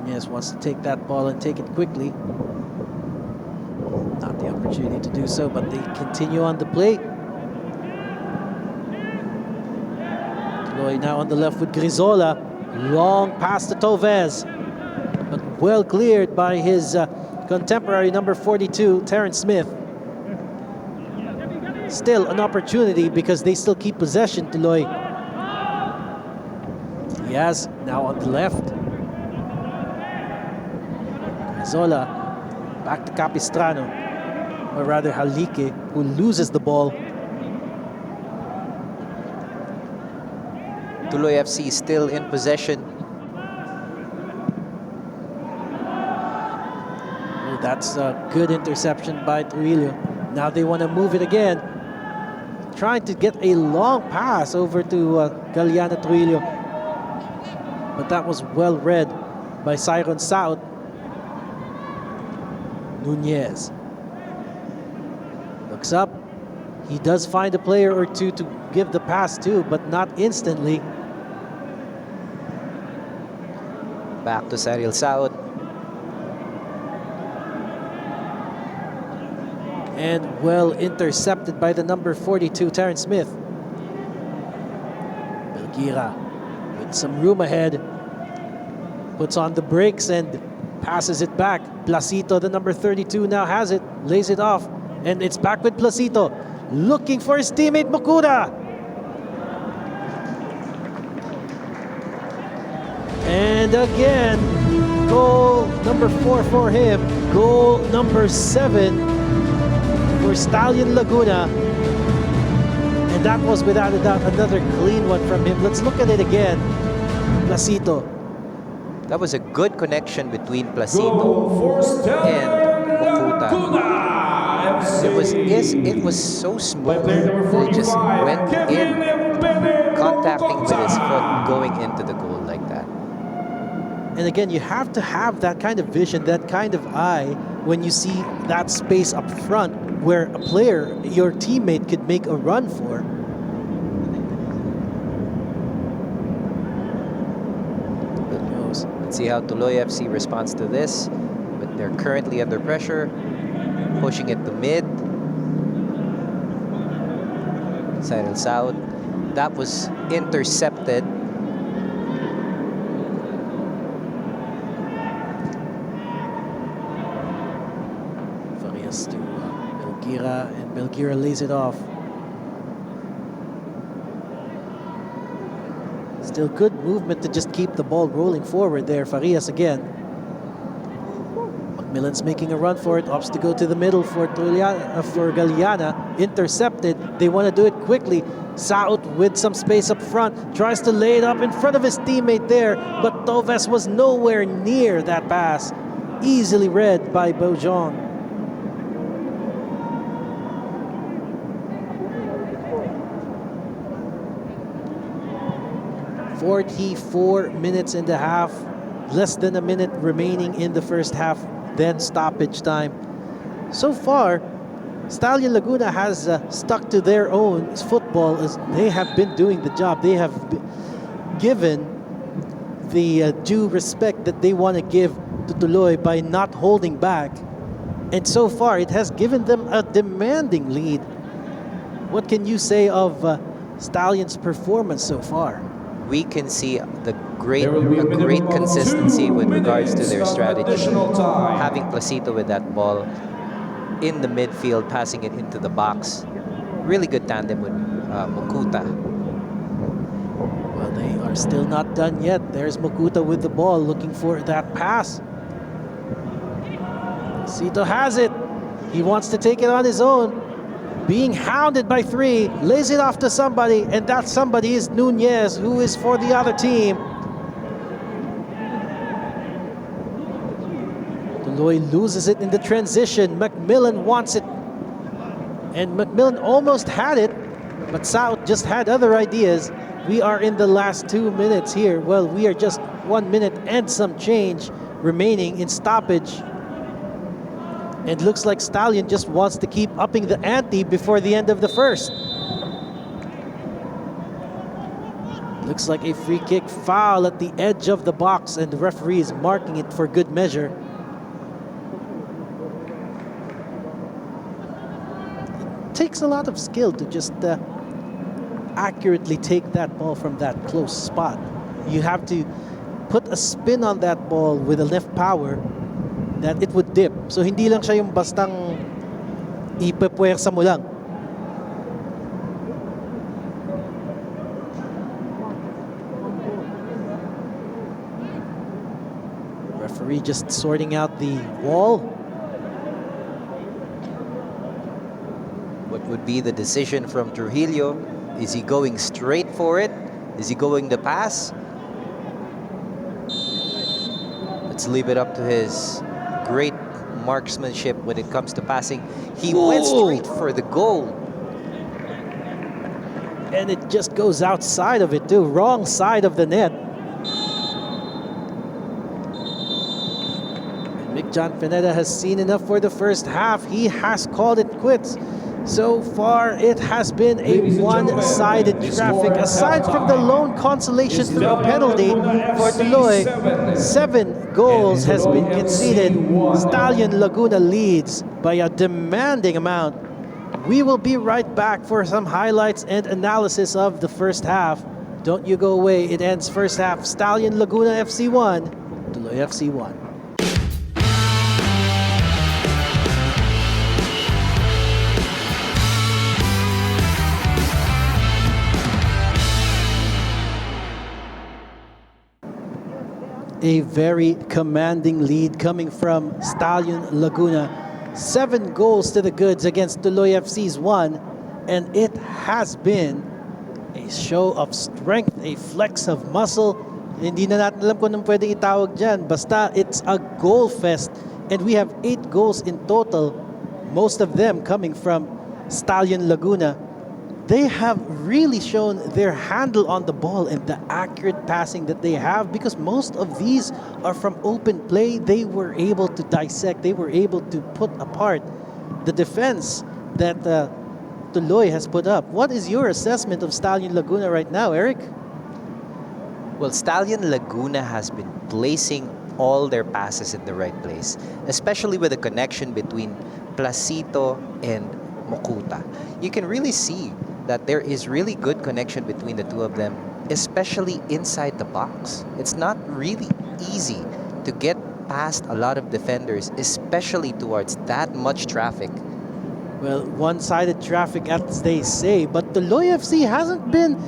Nunez wants to take that ball and take it quickly. Not the opportunity to do so, but they continue on the play. Tuloy now on the left with Grizola. Long pass to Tovez, but well cleared by his contemporary number 42, Terrence Smith. Still an opportunity because they still keep possession, Tuloy. Diaz now on the left. Grizola back to Capistrano, or rather Halike, who loses the ball. Tuloy FC still in possession. Oh, that's a good interception by Trujillo. Now they want to move it again. Trying to get a long pass over to Galeana Trujillo. But that was well read by Siron South. Nunez looks up. He does find a player or two to give the pass to, but not instantly. Back to Cyril Saud. And well intercepted by the number 42, Terrence Smith. Belgira with some room ahead. Puts on the brakes and passes it back. Placito, the number 32, now has it. Lays it off. And it's back with Placito. Looking for his teammate Mokuda. And again, goal number 4 for him. Goal number 7 for Stallion Laguna. And that was without a doubt another clean one from him. Let's look at it again. Placito. That was a good connection between Goal Placito for Stallion Mokuta. Laguna FC. It was so smooth. Player number It just 45, went Kevin in, contacting with his foot, going into the goal like that. And again, you have to have that kind of vision, that kind of eye when you see that space up front where a player, your teammate, could make a run for. Let's see how Tuloy FC responds to this. But they're currently under pressure, pushing it to mid. Cyril South. That was intercepted. Farias to Belgira, and Belgira lays it off. Still good movement to just keep the ball rolling forward there. Farias again. Macmillan's making a run for it. Opts to go to the middle for Galeana. Intercepted. They want to do it quickly. South with some space up front. Tries to lay it up in front of his teammate there. But Toves was nowhere near that pass. Easily read by Bojong. 44 minutes and a half, less than a minute remaining in the first half, then stoppage time. So far, Stallion Laguna has stuck to their own football as they have been doing the job. They have given the due respect that they want to give to Tuloy by not holding back. And so far, it has given them a demanding lead. What can you say of Stallion's performance so far? We can see a great consistency with regards to their strategy. Having Placito with that ball in the midfield, passing it into the box. Really good tandem with Mokuta. Well, they are still not done yet. There's Mokuta with the ball, looking for that pass. Placito has it. He wants to take it on his own. Being hounded by 3, lays it off to somebody, and that somebody is Nunez, who is for the other team. Tuloy loses it in the transition. Macmillan wants it. And Macmillan almost had it, but South just had other ideas. We are in the last 2 minutes here. Well, we are just 1 minute and some change remaining in stoppage. It looks like Stallion just wants to keep upping the ante before the end of the first. Looks like a free kick foul at the edge of the box, and the referee is marking it for good measure. It takes a lot of skill to just accurately take that ball from that close spot. You have to put a spin on that ball with enough power that it would dip. So hindi lang siya yung bastang ipepuwersa mo lang. Referee just sorting out the wall. What would be the decision from Trujillo? Is he going straight for it? Is he going to pass? Let's leave it up to his great marksmanship when it comes to passing. He went straight for the goal. And it just goes outside of it too, wrong side of the net. And Mick John Pineda has seen enough for the first half. He has called it quits. So far, it has been a one-sided traffic. Aside from the lone consolation through a penalty for Tuloy, 7 goals has been conceded. Stallion Laguna leads by a demanding amount. We will be right back for some highlights and analysis of the first half. Don't you go away. It ends first half. Stallion Laguna FC 1, Tuloy FC 1. A very commanding lead coming from Stallion Laguna. 7 goals to the goods against Tuloy FC's 1. And it has been a show of strength, a flex of muscle. Hindi na natin alam kung anong pwedeng itawag dyan. Basta it's a goal fest. And we have 8 goals in total, most of them coming from Stallion Laguna. They have really shown their handle on the ball and the accurate passing that they have, because most of these are from open play. They were able to dissect, they were able to put apart the defense that Tuloy has put up. What is your assessment of Stallion Laguna right now, Eric? Well, Stallion Laguna has been placing all their passes in the right place, especially with the connection between Placito and Mokuta. You can really see that there is really good connection between the two of them, especially inside the box. It's not really easy to get past a lot of defenders, especially towards that much traffic. Well, one-sided traffic, as they say, but the Tuloy FC hasn't been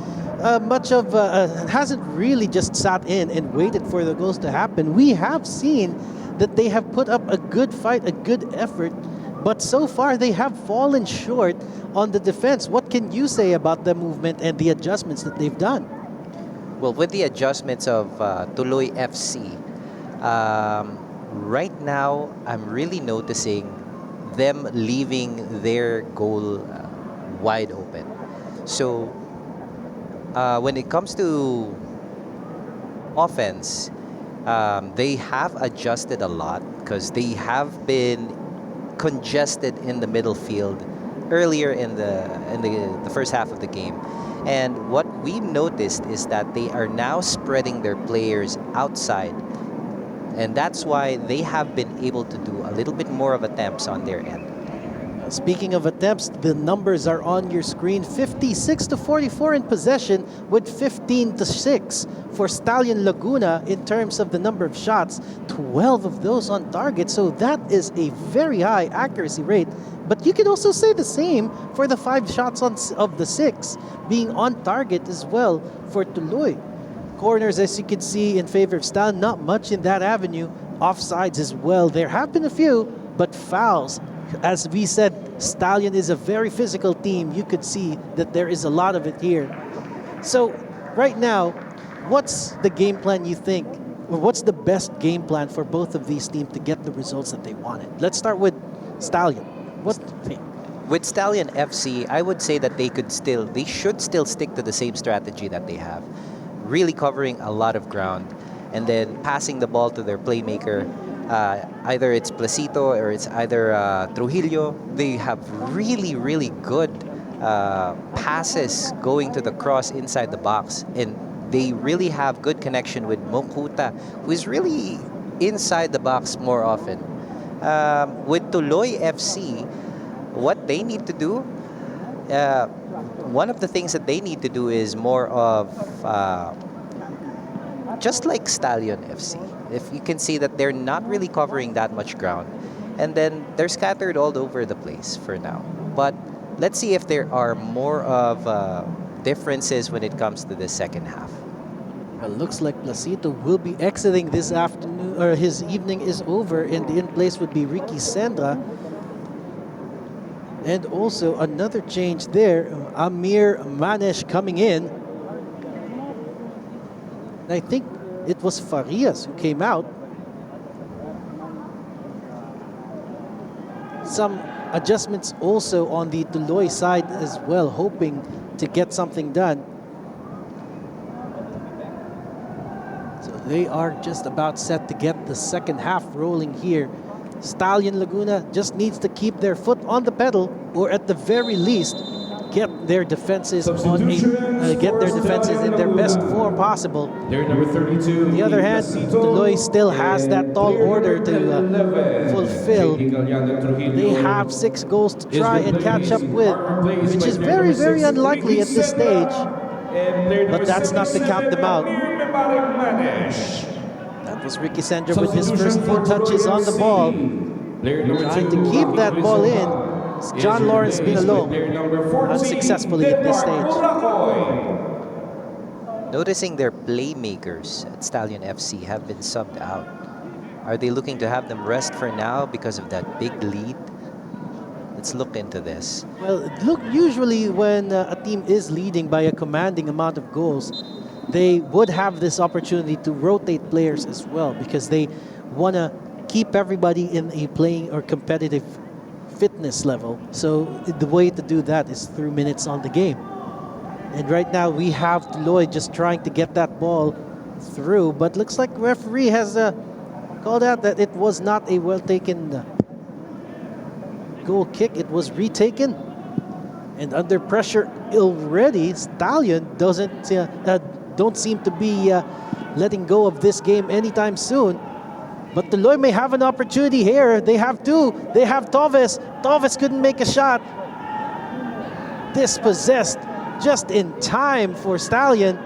hasn't really just sat in and waited for the goals to happen. We have seen that they have put up a good fight, a good effort, but so far they have fallen short on the defense. What can you say about the movement and the adjustments that they've done? Well, with the adjustments of Tuloy FC, right now I'm really noticing them leaving their goal wide open. So when it comes to offense, they have adjusted a lot because they have been congested in the middle field earlier in the first half of the game. And what we noticed is that they are now spreading their players outside. And that's why they have been able to do a little bit more of attempts on their end. Speaking of attempts, the numbers are on your screen. 56 to 44 in possession, with 15 to 6 for Stallion Laguna in terms of the number of shots. 12 of those on target, so that is a very high accuracy rate. But you could also say the same for the 5 shots of the 6 being on target as well for Tuloy. Corners, as you can see, in favor of Stallion, not much in that avenue. Offsides as well. There have been a few, but fouls. As we said, Stallion is a very physical team. You could see that there is a lot of it here. So, right now, what's the game plan you think, or what's the best game plan for both of these teams to get the results that they wanted? Let's start with Stallion. What do you think? With Stallion FC, I would say that they should still stick to the same strategy that they have. Really covering a lot of ground and then passing the ball to their playmaker. Either it's Placito or it's either Trujillo. They have really, really good passes going to the cross inside the box. And they really have good connection with Mokuta, who is really inside the box more often. With Tuloy FC, what they need to do, one of the things that they need to do is more of just like Stallion FC. If you can see that they're not really covering that much ground, and then they're scattered all over the place for now. But let's see if there are more of differences when it comes to the second half. It looks like Placito will be exiting this afternoon, or his evening is over, and in place would be Ricky Sendra. And also another change there, Amir Manesh coming in. And I think it was Farias who came out. Some adjustments also on the Tuloy side as well, hoping to get something done. So they are just about set to get the second half rolling here. Stallion Laguna just needs to keep their foot on the pedal, or at the very least, get their defenses in their best form possible. On the other hand, Tuloy still has that tall order to fulfill. They have 6 goals to try and catch up with, which is very, very unlikely at this stage. But that's not to count them out. That was Ricky Sendra with his first few touches on the ball. Trying to keep that ball in. John Lawrence Binalong unsuccessfully at this stage. Noticing their playmakers at Stallion FC have been subbed out. Are they looking to have them rest for now because of that big lead? Let's look into this. Well, look, usually when a team is leading by a commanding amount of goals, they would have this opportunity to rotate players as well because they want to keep everybody in a playing or competitive fitness level. So the way to do that is through minutes on the game. And right now we have Tuloy just trying to get that ball through, but looks like referee has called out that it was not a well taken goal kick. It was retaken, and under pressure already, Stallion don't seem to be letting go of this game anytime soon. But Tuloy may have an opportunity here. They have two. They have Toves. Toves couldn't make a shot. Dispossessed just in time for Stallion.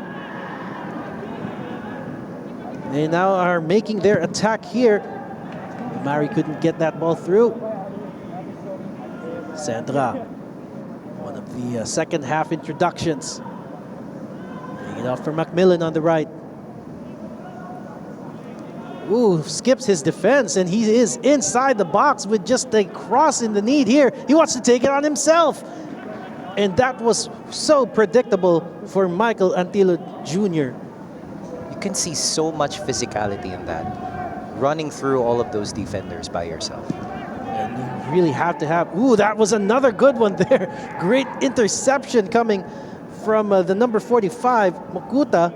They now are making their attack here. Mari couldn't get that ball through. Sandra, one of the second half introductions. Taking it off for Macmillan on the right. Ooh, skips his defense, and he is inside the box with just a cross in the need here. He wants to take it on himself. And that was so predictable for Michael Antilo Jr. You can see so much physicality in that. Running through all of those defenders by yourself. And you really have to have... Ooh, that was another good one there. Great interception coming from the number 45, Mokuta.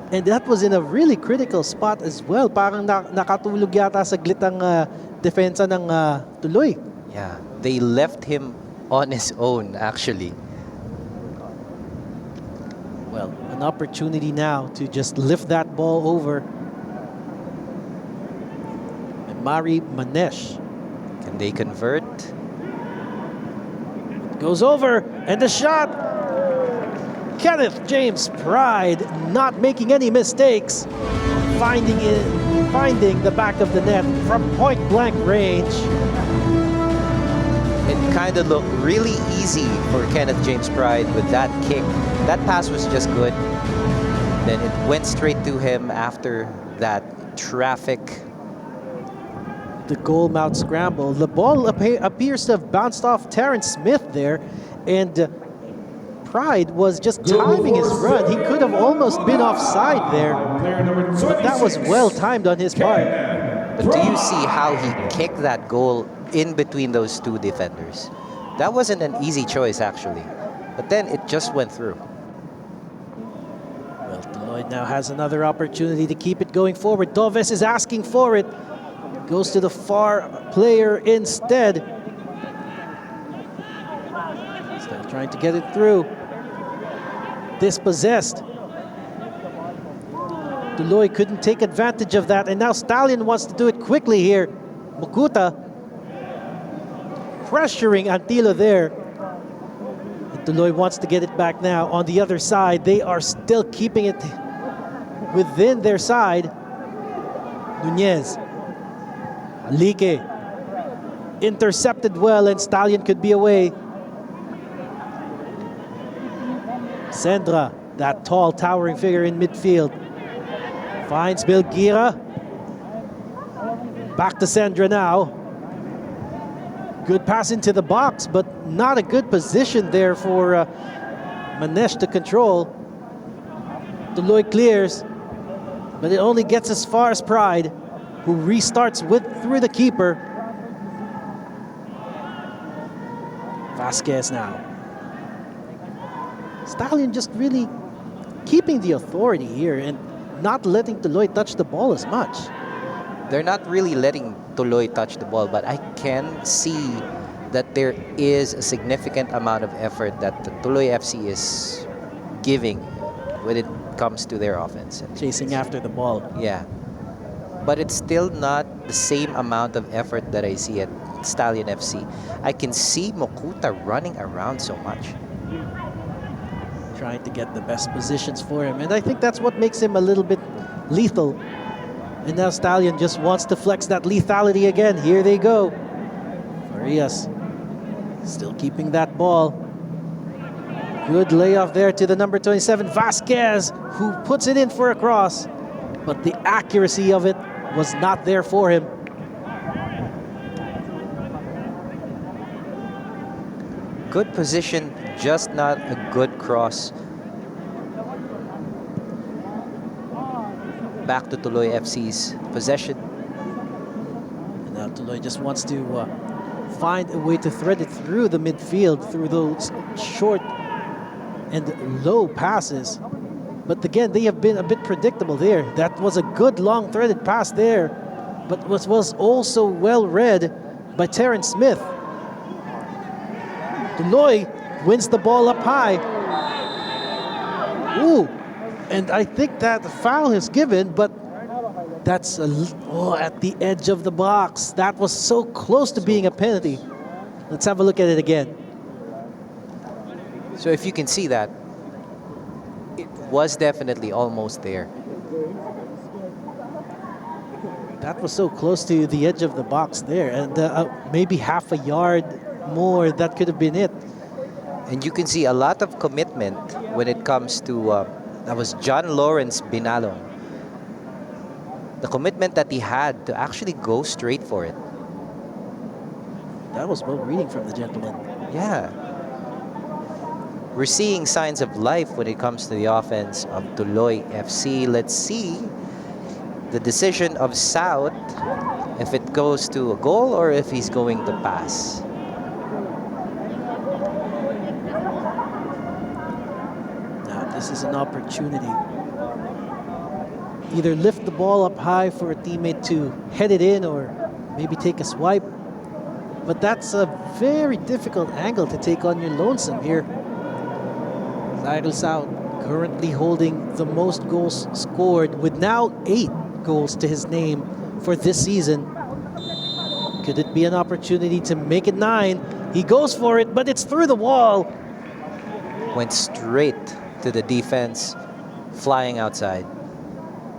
And that was in a really critical spot as well. Parang nakatulog yata sa glitang defensa ng Tuloy. Yeah, they left him on his own, actually. Well, an opportunity now to just lift that ball over. And Mari Manesh Can they convert? goes over, and the shot. Kenneth James Pride not making any mistakes, finding the back of the net from point blank range. It kind of looked really easy for Kenneth James Pride with that kick. That pass was just good. Then it went straight to him after that traffic. The goal mouth scramble. The ball appears to have bounced off Terrence Smith there, and Pride was just timing his run. He could have almost been offside there, but that was well timed on his part. But do you see how he kicked that goal in between those two defenders? That wasn't an easy choice, actually. But then it just went through. Well, Tuloy now has another opportunity to keep it going forward. Toves is asking for it. Goes to the far player instead. Still trying to get it through. Dispossessed. Tuloy couldn't take advantage of that, and now Stallion wants to do it quickly here. Mokuta pressuring Antilo there. And Tuloy wants to get it back now. On the other side, they are still keeping it within their side. Nunez. Alike. Intercepted well, and Stallion could be away. Sandra, that tall, towering figure in midfield. Finds Bilgira. Back to Sandra now. Good pass into the box, but not a good position there for Manesh to control. Tuloy clears, but it only gets as far as Pride, who restarts through the keeper. Vasquez now. Stallion just really keeping the authority here and not letting Tuloy touch the ball as much. They're not really letting Tuloy touch the ball, but I can see that there is a significant amount of effort that the Tuloy FC is giving when it comes to their offense. Chasing after the ball. Yeah. But it's still not the same amount of effort that I see at Stallion FC. I can see Mokuta running around so much. Trying to get the best positions for him. And I think that's what makes him a little bit lethal. And now Stallion just wants to flex that lethality again. Here they go. Farias still keeping that ball. Good layoff there to the number 27, Vasquez, who puts it in for a cross. But the accuracy of it was not there for him. Good position, just not a good cross. Back to Tuloy FC's possession. And now Tuloy just wants to find a way to thread it through the midfield, through those short and low passes. But again, they have been a bit predictable there. That was a good long threaded pass there, but was also well read by Terrence Smith. Tuloy wins the ball up high. Ooh, and I think that the foul is given, but that's at the edge of the box. That was so close to being a penalty. Let's have a look at it again. So if you can see that, it was definitely almost there. That was so close to the edge of the box there, and maybe half a yard more, that could have been it. And you can see a lot of commitment when it comes to, that was John Lawrence Binalong. The commitment that he had to actually go straight for it. That was well reading from the gentleman. Yeah. We're seeing signs of life when it comes to the offense of Tuloy FC. Let's see the decision of South, if it goes to a goal or if he's going to pass. Now this is an opportunity. Either lift the ball up high for a teammate to head it in or maybe take a swipe. But that's a very difficult angle to take on your lonesome here. Cyril South currently holding the most goals scored with now 8 goals to his name for this season. Could it be an opportunity to make it 9? He goes for it, but it's through the wall. Went straight to the defense, flying outside.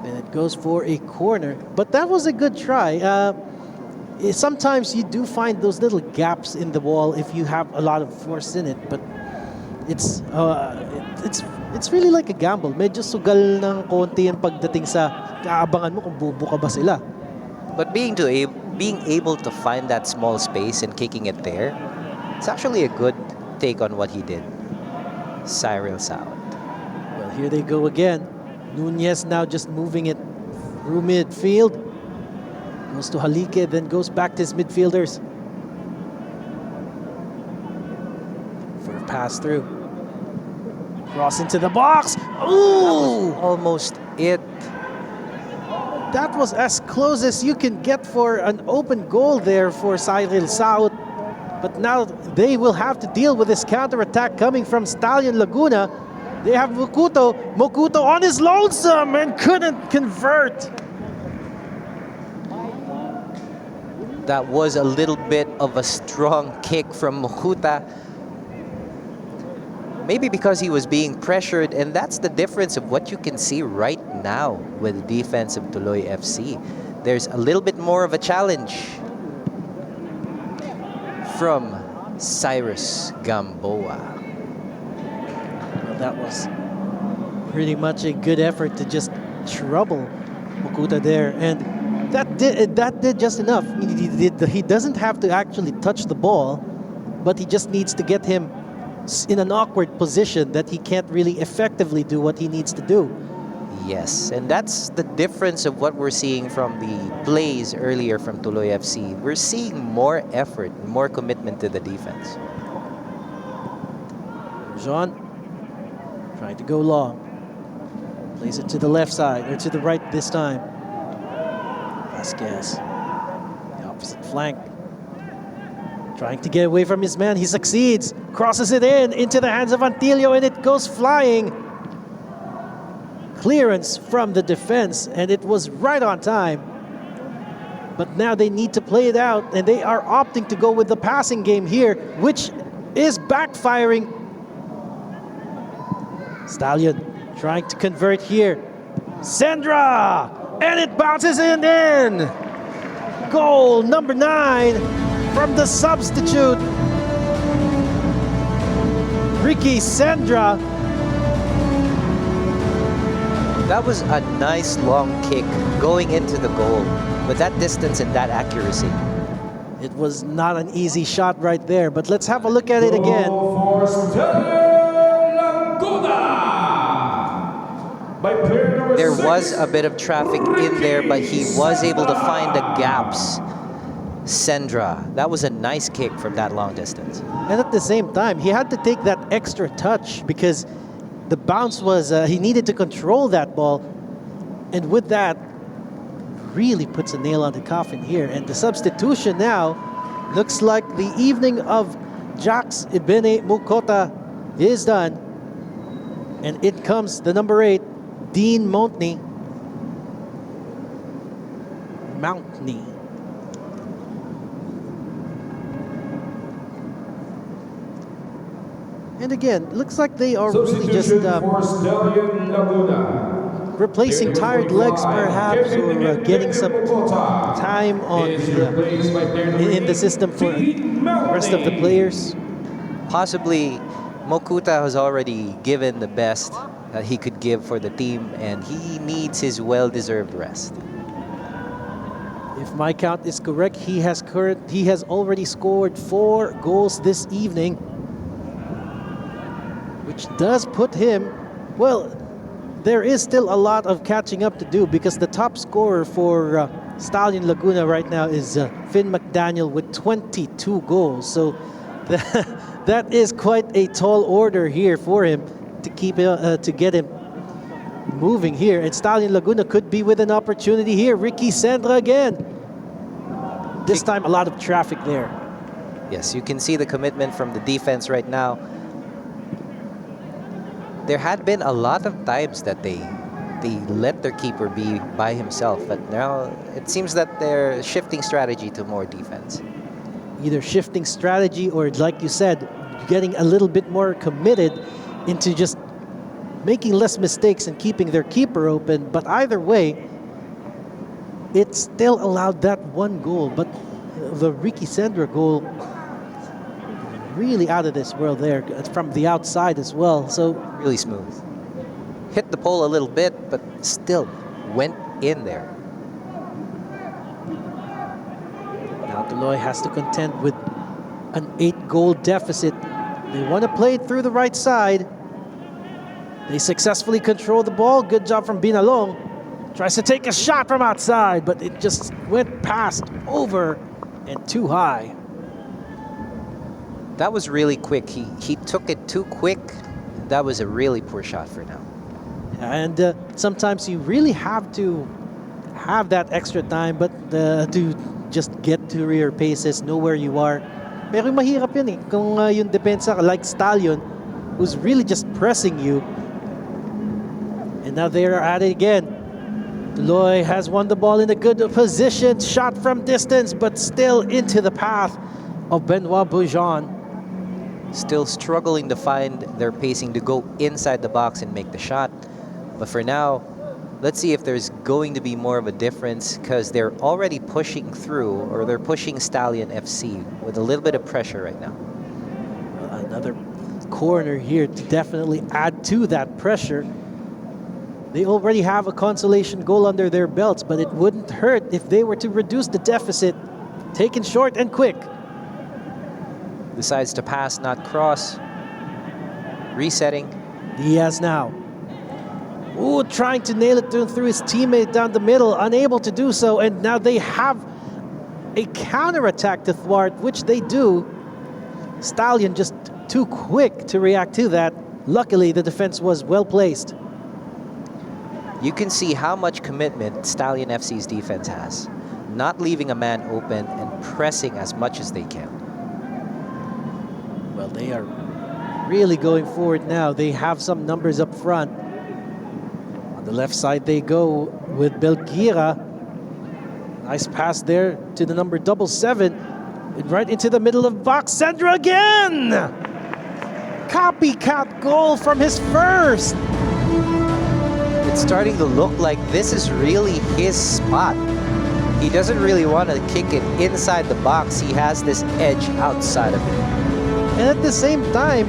And it goes for a corner. But that was a good try. Sometimes you do find those little gaps in the wall if you have a lot of force in it. But it's really like a gamble. Medyo sugal ng konti yan pagdating sa kaabangan mo kung bubuka ba sila. But being able to find that small space and kicking it there, it's actually a good take on what he did. Cyril South. Well, here they go again. Nunez now just moving it through midfield. Goes to Halike, then goes back to his midfielders. For a pass through. Cross into the box. Ooh! Almost it. That was as close as you can get for an open goal there for Cyril South. But now they will have to deal with this counterattack coming from Stallion Laguna. They have Mokuto. Mokuto on his lonesome and couldn't convert. That was a little bit of a strong kick from Mokuta. Maybe because he was being pressured, and that's the difference of what you can see right now with the defense of Tuloy FC. There's a little bit more of a challenge from Cyrus Gamboa. Well, that was pretty much a good effort to just trouble Mokuta there, and that did just enough. He doesn't have to actually touch the ball, but he just needs to get him in an awkward position that he can't really effectively do what he needs to do. Yes, and that's the difference of what we're seeing from the plays earlier from Tuloy FC. We're seeing more effort, more commitment to the defense. Jean trying to go long. Plays it to the left side, or to the right this time. Vasquez, the opposite flank. Trying to get away from his man, he succeeds. Crosses it into the hands of Antilio, and it goes flying. Clearance from the defense, and it was right on time. But now they need to play it out, and they are opting to go with the passing game here, which is backfiring. Stallion trying to convert here. Sandra! And it bounces in. Goal number 9 from the substitute. Ricky Sandra. That was a nice long kick going into the goal with that distance and that accuracy. It was not an easy shot right there, but let's have a look at it again. Vod Stallion Laguna. By player number There 6, was a bit of traffic in there, but he was able to find the gaps. Sendra, that was a nice kick from that long distance. And at the same time, he had to take that extra touch because the bounce was, he needed to control that ball. And with that, really puts a nail on the coffin here. And the substitution now looks like the evening of Jax Ibene Mukota is done. And in comes the number 8, Dean Mountney. And again, looks like they are really just substitution for Stallion Laguna. replacing tired legs perhaps, or getting some time on in the system for the rest of the players. Possibly, Mokuta has already given the best that he could give for the team, and he needs his well-deserved rest. If my count is correct, he has already scored 4 goals this evening, which does put him, well, there is still a lot of catching up to do because the top scorer for Stallion Laguna right now is Finn McDaniel with 22 goals. So that is quite a tall order here for him to keep to get him moving here. And Stallion Laguna could be with an opportunity here. Ricky Sandra again. This time a lot of traffic there. Yes, you can see the commitment from the defense right now. There had been a lot of times that they let their keeper be by himself, but now it seems that they're shifting strategy to more defense. Either shifting strategy or, like you said, getting a little bit more committed into just making less mistakes and keeping their keeper open. But either way, it still allowed that 1 goal. But the Ricky Sandra goal, really out of this world there from the outside as well. So really smooth. Hit the pole a little bit, but still went in there. Now Tuloy has to contend with an 8-goal deficit. They want to play it through the right side. They successfully control the ball. Good job from Binalong. Tries to take a shot from outside, but it just went past, over, and too high. That was really quick. He took it too quick. That was a really poor shot for now. And sometimes you really have to have that extra time, but to just get to your paces, know where you are. Pero mahirap yun eh. Kung yung depensa like Stallion, who's really just pressing you. And now they're at it again. Tuloy has won the ball in a good position. Shot from distance, but still into the path of Benoit Boujon. Still struggling to find their pacing to go inside the box and make the shot. But for now, let's see if there's going to be more of a difference, because they're already pushing through, or they're pushing Stallion FC with a little bit of pressure right now. Another corner here to definitely add to that pressure. They already have a consolation goal under their belts, but it wouldn't hurt if they were to reduce the deficit. Taken short and quick. Decides to pass, not cross. Resetting. Diaz now. Ooh, trying to nail it through his teammate down the middle, unable to do so, and now they have a counter-attack to thwart, which they do. Stallion just too quick to react to that. Luckily, the defense was well placed. You can see how much commitment Stallion FC's defense has. Not leaving a man open and pressing as much as they can. Well, they are really going forward now. They have some numbers up front. On the left side they go with Belgira. Nice pass there to the number 77. And right into the middle of box. Sandra again! Copycat goal from his first. It's starting to look like this is really his spot. He doesn't really want to kick it inside the box. He has this edge outside of it. And at the same time,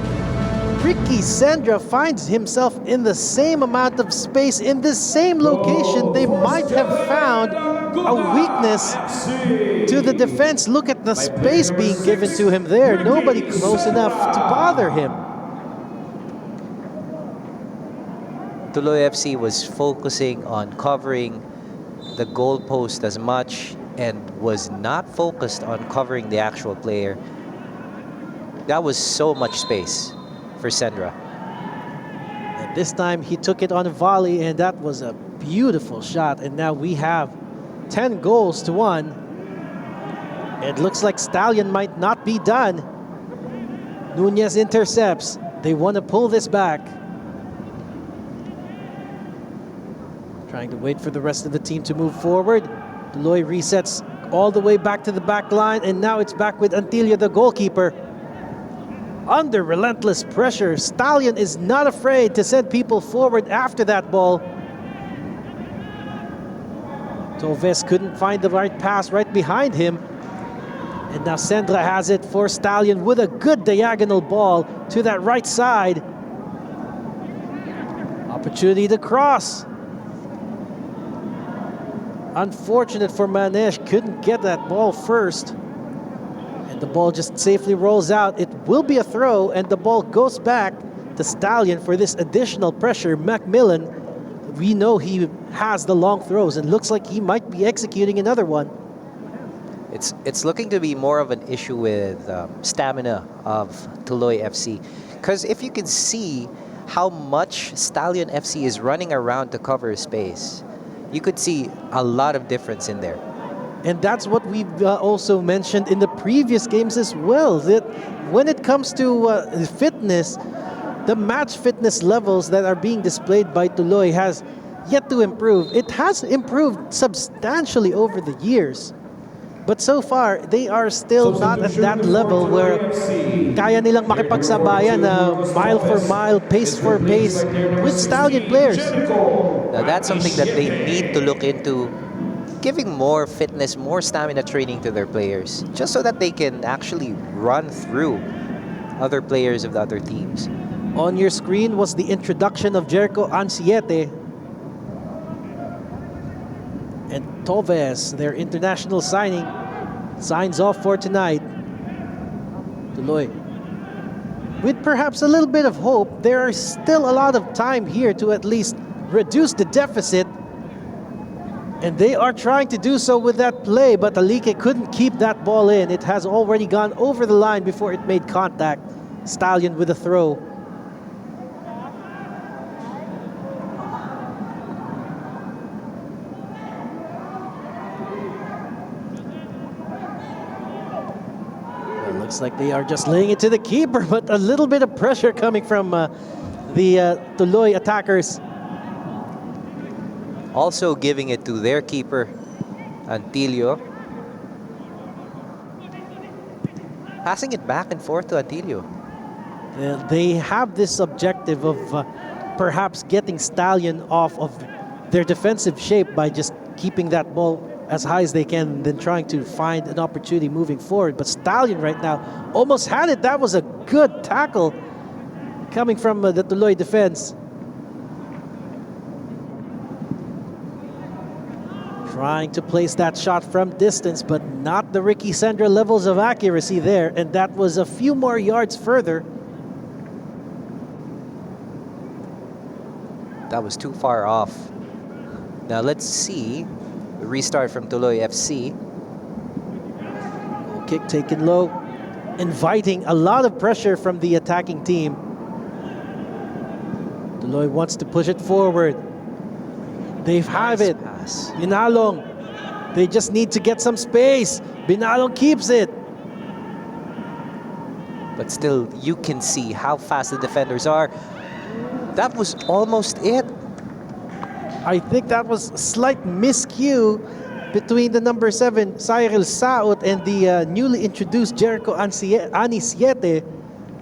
Ricky Sendra finds himself in the same amount of space, in the same location. They might have found a weakness to the defense. Look at the space being given to him there. Nobody close enough to bother him. Tuloy FC was focusing on covering the goalpost as much and was not focused on covering the actual player. That was so much space for Sendra. And this time he took it on a volley, and that was a beautiful shot. And now we have 10 goals to 1. It looks like Stallion might not be done. Nunez intercepts. They want to pull this back. Trying to wait for the rest of the team to move forward. Tuloy resets all the way back to the back line, and now it's back with Antilio, the goalkeeper. Under relentless pressure, Stallion is not afraid to send people forward after that ball. Toves couldn't find the right pass right behind him. And now Sendra has it for Stallion with a good diagonal ball to that right side. Opportunity to cross. Unfortunate for Manesh, couldn't get that ball first. And the ball just safely rolls out. It will be a throw, and the ball goes back to Stallion for this additional pressure. Macmillan, we know he has the long throws, and looks like he might be executing another one. It's looking to be more of an issue with stamina of Tuloy FC. Because if you can see how much Stallion FC is running around to cover space, you could see a lot of difference in there. And that's what we've also mentioned in the previous games as well, that when it comes to fitness, the match fitness levels that are being displayed by Tuloy has yet to improve. It has improved substantially over the years. But so far, they are still not at that level where kaya nilang makipagsabayan mile for mile, pace for pace with Stallion players. Now that's something that they need to look into, giving more fitness, more stamina training to their players, just so that they can actually run through other players of the other teams. On your screen was the introduction of Jericho Anciete and Toves, their international signing, signs off for tonight. Tuloy, with perhaps a little bit of hope, there is still a lot of time here to at least reduce the deficit. And they are trying to do so with that play, but Alike couldn't keep that ball in. It has already gone over the line before it made contact. Stallion with a throw. Looks like they are just laying it to the keeper, but a little bit of pressure coming from the Tuloy attackers. Also giving it to their keeper, Antilio. Passing it back and forth to Antilio. They have this objective of perhaps getting Stallion off of their defensive shape by just keeping that ball as high as they can, and then trying to find an opportunity moving forward. But Stallion right now almost had it. That was a good tackle coming from the Tuloy defense. Trying to place that shot from distance, but not the Ricky Sendra levels of accuracy there. And that was a few more yards further. That was too far off. Now let's see the restart from Tuloy FC. Goal kick taken low, inviting a lot of pressure from the attacking team. Tuloy wants to push it forward. They have it. Pass. Binalong. They just need to get some space. Binalong keeps it. But still, you can see how fast the defenders are. That was almost it. I think that was a slight miscue between the number 7, Cyril Saot, and the newly introduced Jericho Anisiete,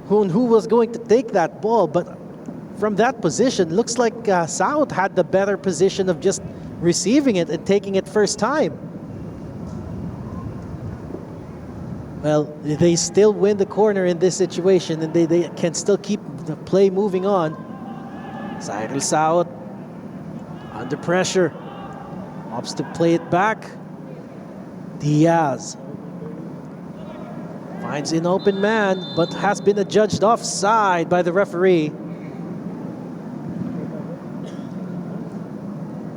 who was going to take that ball. But from that position, looks like Saot had the better position of just receiving it and taking it first time. Well, they still win the corner in this situation, and they can still keep the play moving on. Cyril Saot under pressure. Opts to play it back. Diaz finds an open man, but has been adjudged offside by the referee.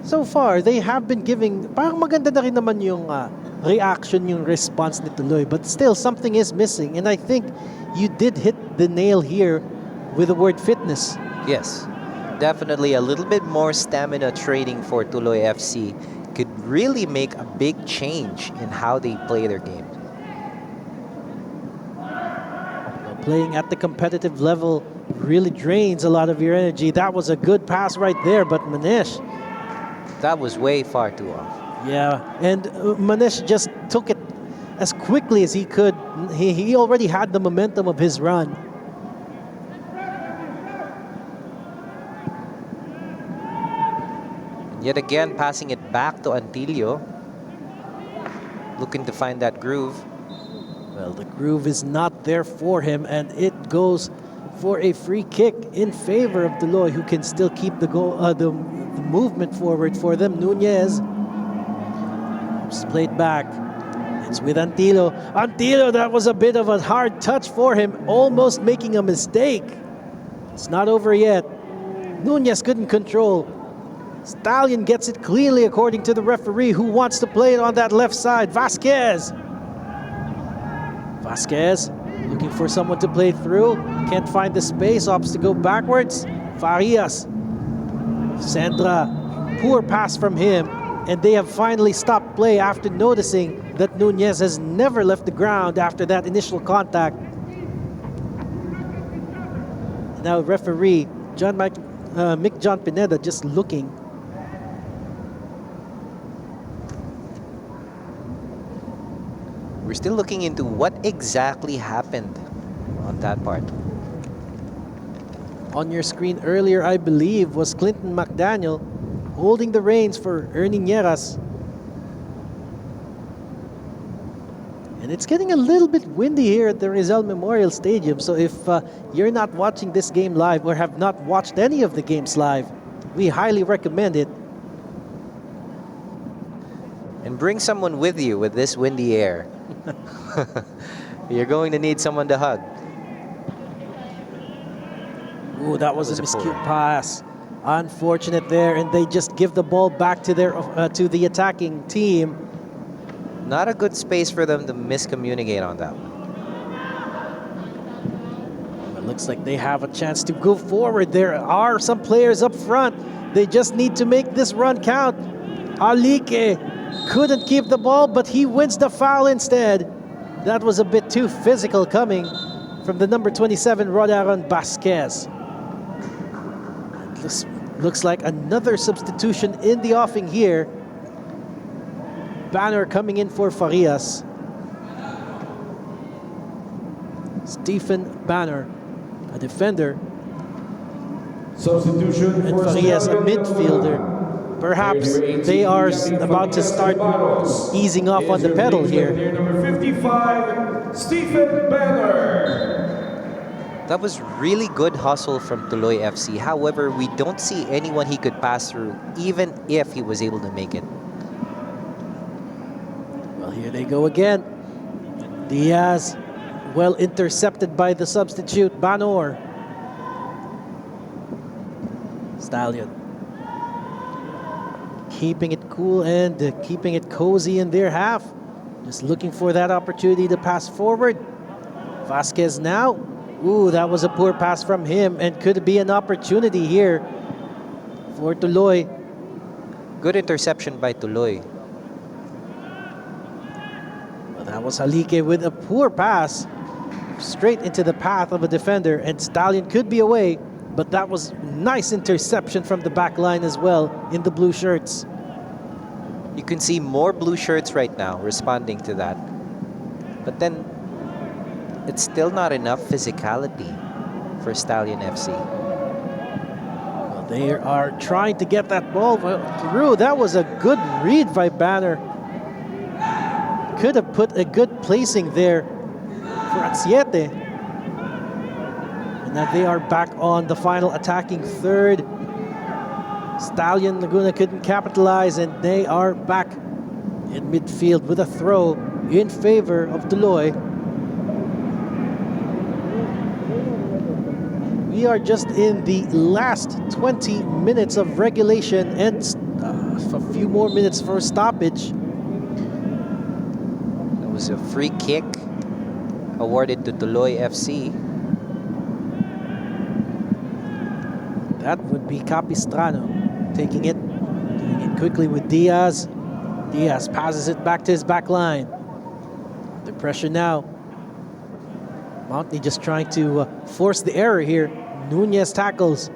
So far, they have been giving, parang maganda na rin naman yung reaction, yung response ni Tuloy. But still, something is missing. And I think you did hit the nail here with the word fitness. Yes, definitely a little bit more stamina training for Tuloy FC could really make a big change in how they play their game. Playing at the competitive level really drains a lot of your energy. That was a good pass right there, but Manish. That was way far too off. Yeah, and Manish just took it as quickly as he could. He already had the momentum of his run. Yet again, passing it back to Antilio. Looking to find that groove. Well, the groove is not there for him, and it goes for a free kick in favor of Tuloy, who can still keep the goal, the movement forward for them. Nunez just played back. It's with Antilio. Antilio, that was a bit of a hard touch for him, almost making a mistake. It's not over yet. Nunez couldn't control. Stallion gets it cleanly according to the referee, who wants to play it on that left side. Vasquez looking for someone to play through. Can't find the space, opts to go backwards. Farias. Sandra, poor pass from him. And they have finally stopped play after noticing that Nunez has never left the ground after that initial contact. Now referee Mick John Pineda just looking. We're still looking into what exactly happened on that part. On your screen earlier, I believe, was Clinton McDaniel holding the reins for Ernie Nieras. And it's getting a little bit windy here at the Rizal Memorial Stadium. So if you're not watching this game live or have not watched any of the games live, we highly recommend it. And bring someone with you with this windy air. You're going to need someone to hug. Ooh, that was a miscue pass. Unfortunate there, and they just give the ball back to their to the attacking team. Not a good space for them to miscommunicate on that one. It looks like they have a chance to go forward. There are some players up front. They just need to make this run count. Alike couldn't keep the ball, but he wins the foul instead. That was a bit too physical coming from the number 27, Rodaron Vasquez. Looks like another substitution in the offing here. Banner coming in for Farias. Stephen Banner, a defender. Substitution And for Farias, a Stallion midfielder. Laguna. Perhaps they are about to start easing off on the pedal here. Number 55, Stephen Banner. That was really good hustle from Tuloy FC. However, we don't see anyone he could pass through, even if he was able to make it. Well, here they go again. Diaz, well intercepted by the substitute, Banor. Stallion. Keeping it cool and keeping it cozy in their half. Just looking for that opportunity to pass forward. Vasquez now. Ooh, that was a poor pass from him, and could be an opportunity here for Tuloy. Good interception by Tuloy. Well, that was Halike with a poor pass straight into the path of a defender, and Stallion could be away, but that was nice interception from the back line as well in the blue shirts. You can see more blue shirts right now responding to that. But then, it's still not enough physicality for Stallion FC. Well, they are trying to get that ball through. That was a good read by Banner. Could have put a good placing there for Ansiete. And now they are back on the final attacking third. Stallion Laguna couldn't capitalize, and they are back in midfield with a throw in favor of Tuloy. We are just in the last 20 minutes of regulation and a few more minutes for stoppage. It was a free kick awarded to Tuloy FC. That would be Capistrano taking it, doing it quickly with Diaz. Diaz passes it back to his back line. The pressure now. Mountney just trying to force the error here. Nunez tackles.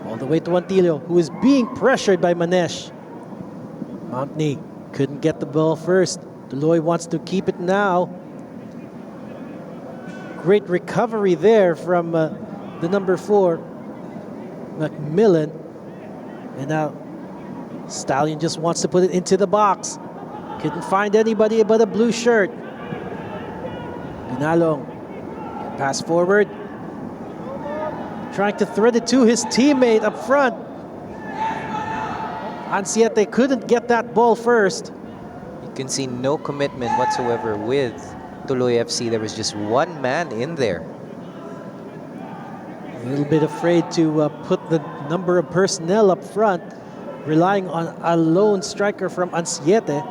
All the way to Antillo, who is being pressured by Manesh. Mountney couldn't get the ball first. Tuloy wants to keep it now. Great recovery there from the number 4, Macmillan. And now Stallion just wants to put it into the box. Couldn't find anybody but a blue shirt. Binalong. Pass forward. Trying to thread it to his teammate up front. Ansiete couldn't get that ball first. You can see no commitment whatsoever with Tuloy FC. There was just one man in there. A little bit afraid to put the number of personnel up front, relying on a lone striker from Ansiete.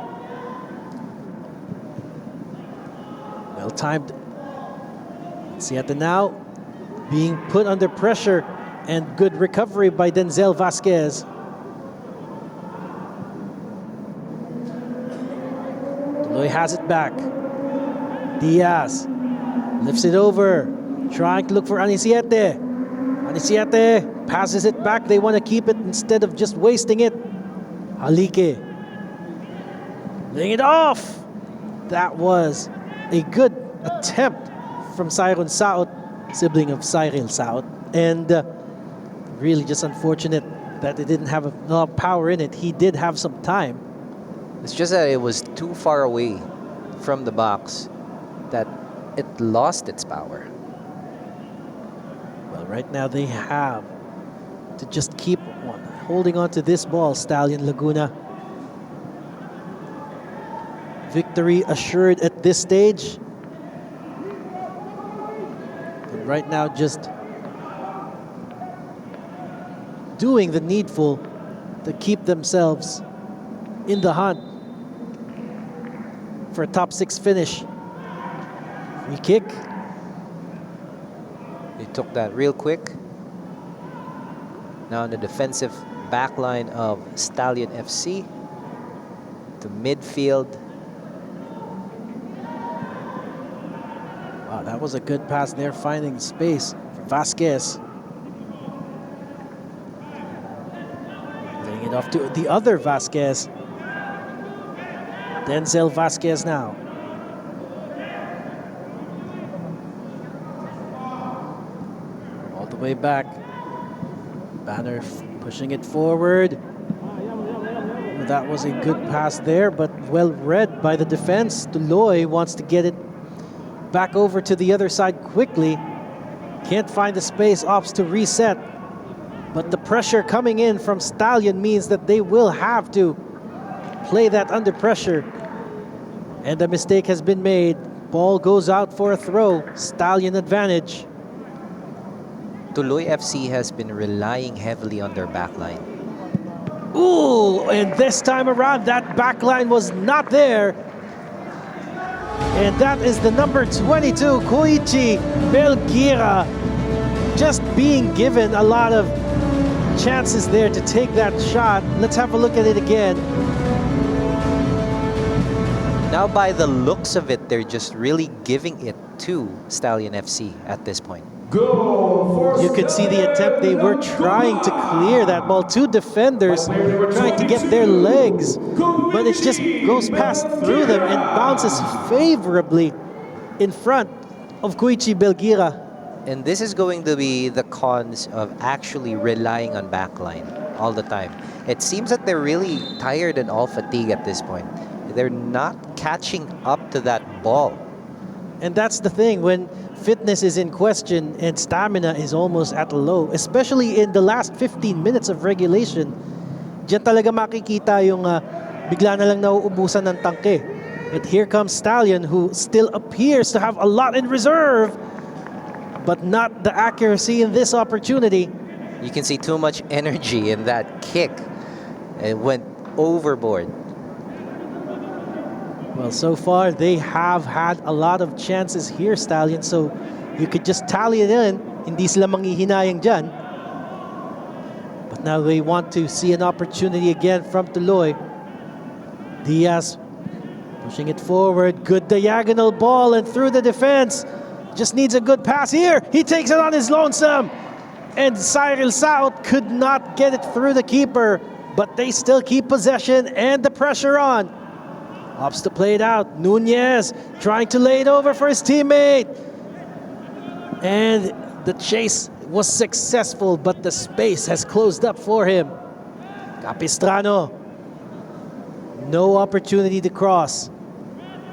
Well timed. Ansiete now being put under pressure, and good recovery by Denzel Vasquez. Tuloy has it back. Diaz lifts it over, trying to look for Anisiete. Anisiete passes it back. They want to keep it instead of just wasting it. Halike laying it off. That was a good attempt from Cyril Saot, sibling of Cyril Saot. And really just unfortunate that it didn't have enough power in it. He did have some time. It's just that it was too far away from the box that it lost its power. Well, right now they have to just keep on holding on to this ball, Stallion Laguna. Victory assured at this stage. And right now just doing the needful to keep themselves in the hunt for a top 6 finish. Free kick. They took that real quick. Now in the defensive back line of Stallion FC. To midfield. Wow, that was a good pass there, finding space for Vasquez. Laying it off to the other Vasquez. Denzel Vasquez now. All the way back. Banner pushing it forward. That was a good pass there, but well read by the defense. Tuloy wants to get it back over to the other side quickly. Can't find the space, opts to reset. But the pressure coming in from Stallion means that they will have to play that under pressure. And a mistake has been made. Ball goes out for a throw. Stallion advantage. Tuloy FC has been relying heavily on their backline. Ooh, and this time around, that backline was not there. And that is the number 22, Koichi Belgira, just being given a lot of chances there to take that shot. Let's have a look at it again. Now by the looks of it, they're just really giving it to Stallion FC at this point. You could see the attempt. They were trying to clear that ball. 2 defenders trying to get their legs, but it just goes past through them and bounces favorably in front of Koichi Belgira. And this is going to be the cons of actually relying on backline all the time. It seems that they're really tired and all fatigued at this point. They're not catching up to that ball. And that's the thing, when fitness is in question and stamina is almost at a low, especially in the last 15 minutes of regulation, diyan talaga makikita yung bigla na lang nauubusan ng tangke. And here comes Stallion, who still appears to have a lot in reserve, but not the accuracy in this opportunity. You can see too much energy in that kick. It went overboard. Well, so far they have had a lot of chances here, Stallion, so you could just tally it in. Hindi sila manghihinayang dyan. But now they want to see an opportunity again from Tuloy. Diaz pushing it forward. Good diagonal ball and through the defense. Just needs a good pass here. He takes it on his lonesome. And Cyril South could not get it through the keeper. But they still keep possession and the pressure on. Opts to play it out. Nunez trying to lay it over for his teammate. And the chase was successful, but the space has closed up for him. Capistrano. No opportunity to cross.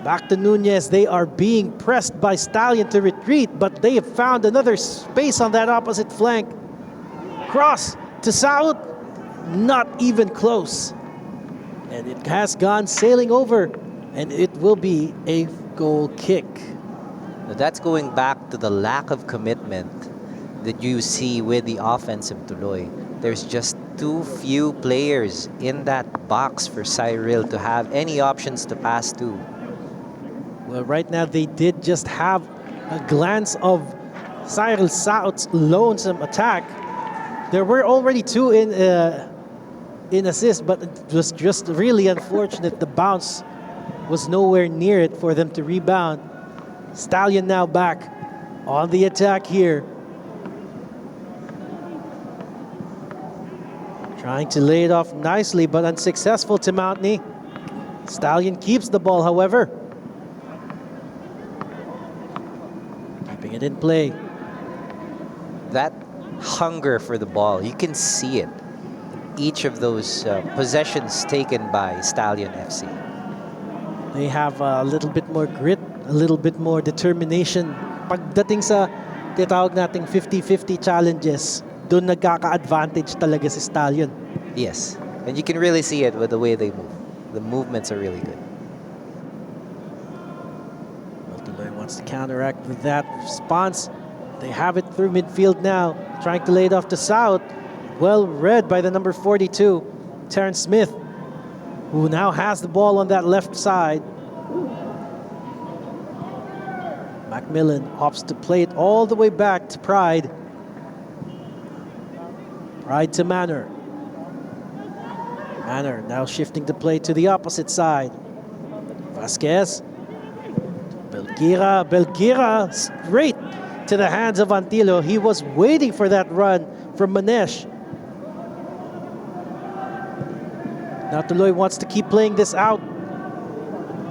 Back to Nunez. They are being pressed by Stallion to retreat, but they have found another space on that opposite flank. Cross to South. Not even close. And it has gone sailing over, and it will be a goal kick. Now that's going back to the lack of commitment that you see with the offensive Tuloy. There's just too few players in that box for Cyril to have any options to pass to. Well, right now they did just have a glance of Cyril South's lonesome attack. There were already two in assist, but it was just really unfortunate. The bounce was nowhere near it for them to rebound. Stallion now back on the attack here. Trying to lay it off nicely, but unsuccessful to Mountney. Stallion keeps the ball, however. Keeping it in play. That hunger for the ball, you can see it. Each of those possessions taken by Stallion FC. They have a little bit more grit, a little bit more determination. Pagdating sa tinatawag nating 50-50 challenges, doon nagkaka-advantage talaga si Stallion. Yes, and you can really see it with the way they move. The movements are really good. Well, Tuloy wants to counteract with that response. They have it through midfield now, trying to lay it off to South. Well read by the number 42, Terrence Smith, who now has the ball on that left side. Macmillan opts to play it all the way back to Pride. Pride to Manor. Manor now shifting the play to the opposite side. Vasquez. Belgira. Belgira straight to the hands of Antilo. He was waiting for that run from Manesh. Now Tuloy wants to keep playing this out.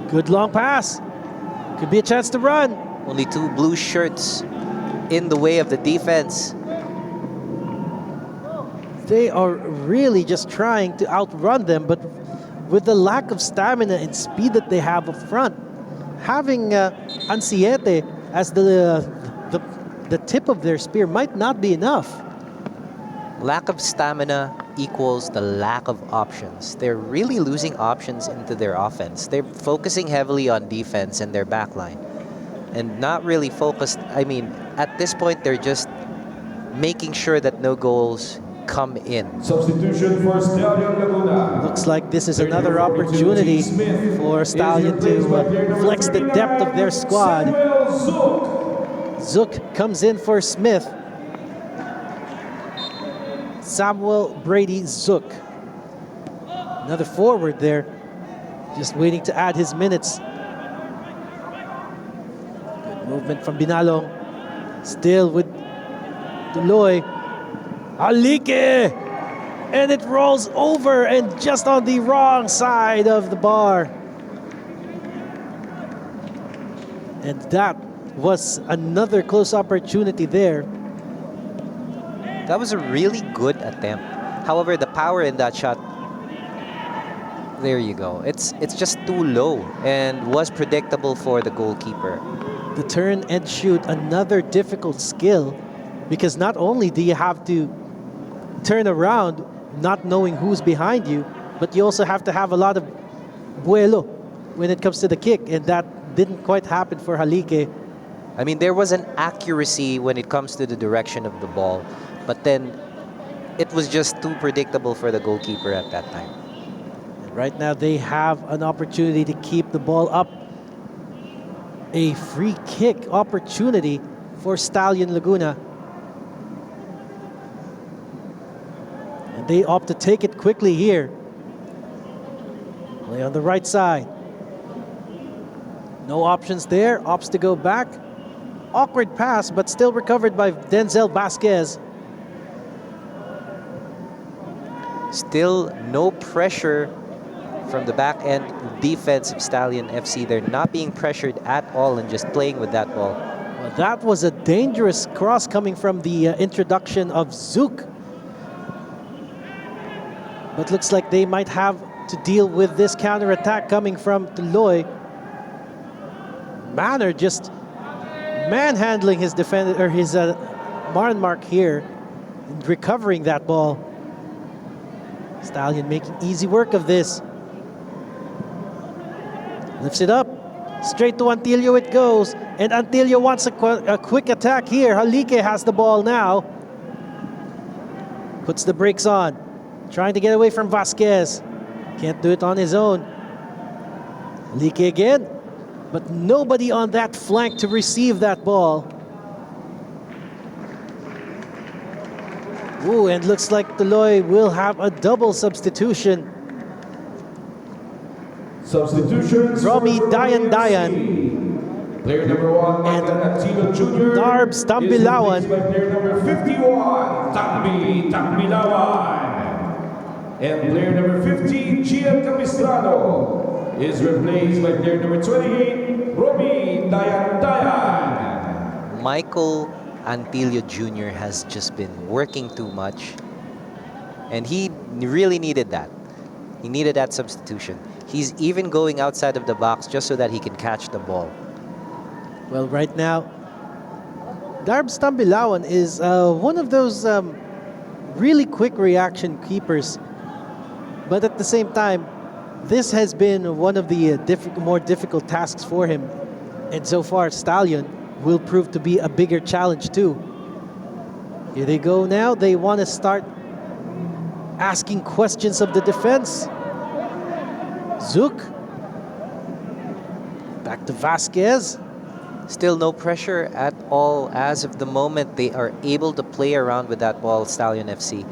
Good long pass. Could be a chance to run. Only two blue shirts in the way of the defense. They are really just trying to outrun them, but with the lack of stamina and speed that they have up front, having Ansiete as the tip of their spear might not be enough. Lack of stamina equals the lack of options. They're really losing options into their offense. They're focusing heavily on defense and their backline and not really focused. I mean, at this point, they're just making sure that no goals come in. Substitution for Stallion Laguna. Looks like this is another opportunity for Stallion to flex the depth of their squad. Zook comes in for Smith. Samuel Brady Zook. Another forward there, just waiting to add his minutes. Good movement from Binalong. Still with Tuloy. Alike! And it rolls over and just on the wrong side of the bar. And that was another close opportunity there. That was a really good attempt. However, the power in that shot There you go. It's just too low and was predictable for the goalkeeper. The turn and shoot, another difficult skill, because not only do you have to turn around not knowing who's behind you, but you also have to have a lot of vuelo when it comes to the kick, and that didn't quite happen for Halike. I mean, there was an accuracy when it comes to the direction of the ball, but then it was just too predictable for the goalkeeper at that time. Right now they have an opportunity to keep the ball up. A free kick opportunity for Stallion Laguna. And they opt to take it quickly here. Play on the right side. No options there. Opts to go back. Awkward pass, but still recovered by Denzel Vasquez. Still no pressure from the back end defense of Stallion FC. They're not being pressured at all and just playing with that ball. Well, that was a dangerous cross coming from the introduction of Zook. But looks like they might have to deal with this counter-attack coming from Tuloy. Manor just manhandling his defender, or his Mark here, and recovering that ball. Stallion making easy work of this. Lifts it up. Straight to Antilio it goes. And Antilio wants a quick attack here. Halike has the ball now. Puts the brakes on. Trying to get away from Vasquez. Can't do it on his own. Halike again. But nobody on that flank to receive that ball. Ooh, and looks like Tuloy will have a double substitution. Substitutions. Romy for Dayan Dayan. Player number 1, And Michael Jr. Darb is Stambilawan. replaced by player number 51, Takbilawan. And player number 50, Gian Capistrano, is replaced by player number 28, Romy Dayan Dayan. Michael Antilio Jr. has just been working too much, and he really needed that. He needed that substitution. He's even going outside of the box just so that he can catch the ball. Well, right now, Darb Stambilawan is one of those really quick reaction keepers. But at the same time, this has been one of the more difficult tasks for him. And so far, Stallion will prove to be a bigger challenge too. Here they go now. They want to start asking questions of the defense. Zook. Back to Vasquez. Still no pressure at all as of the moment. They are able to play around with that ball, Stallion FC.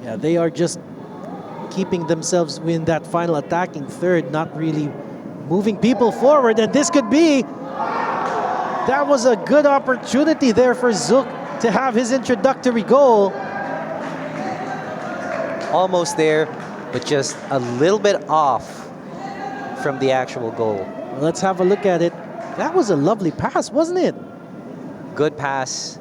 Yeah, they are just keeping themselves in that final attacking third, not really moving people forward. And this could be, that was a good opportunity there for Zook to have his introductory goal. Almost there, but just a little bit off from the actual goal. Well, let's have a look at it. That was a lovely pass, wasn't it? Good pass,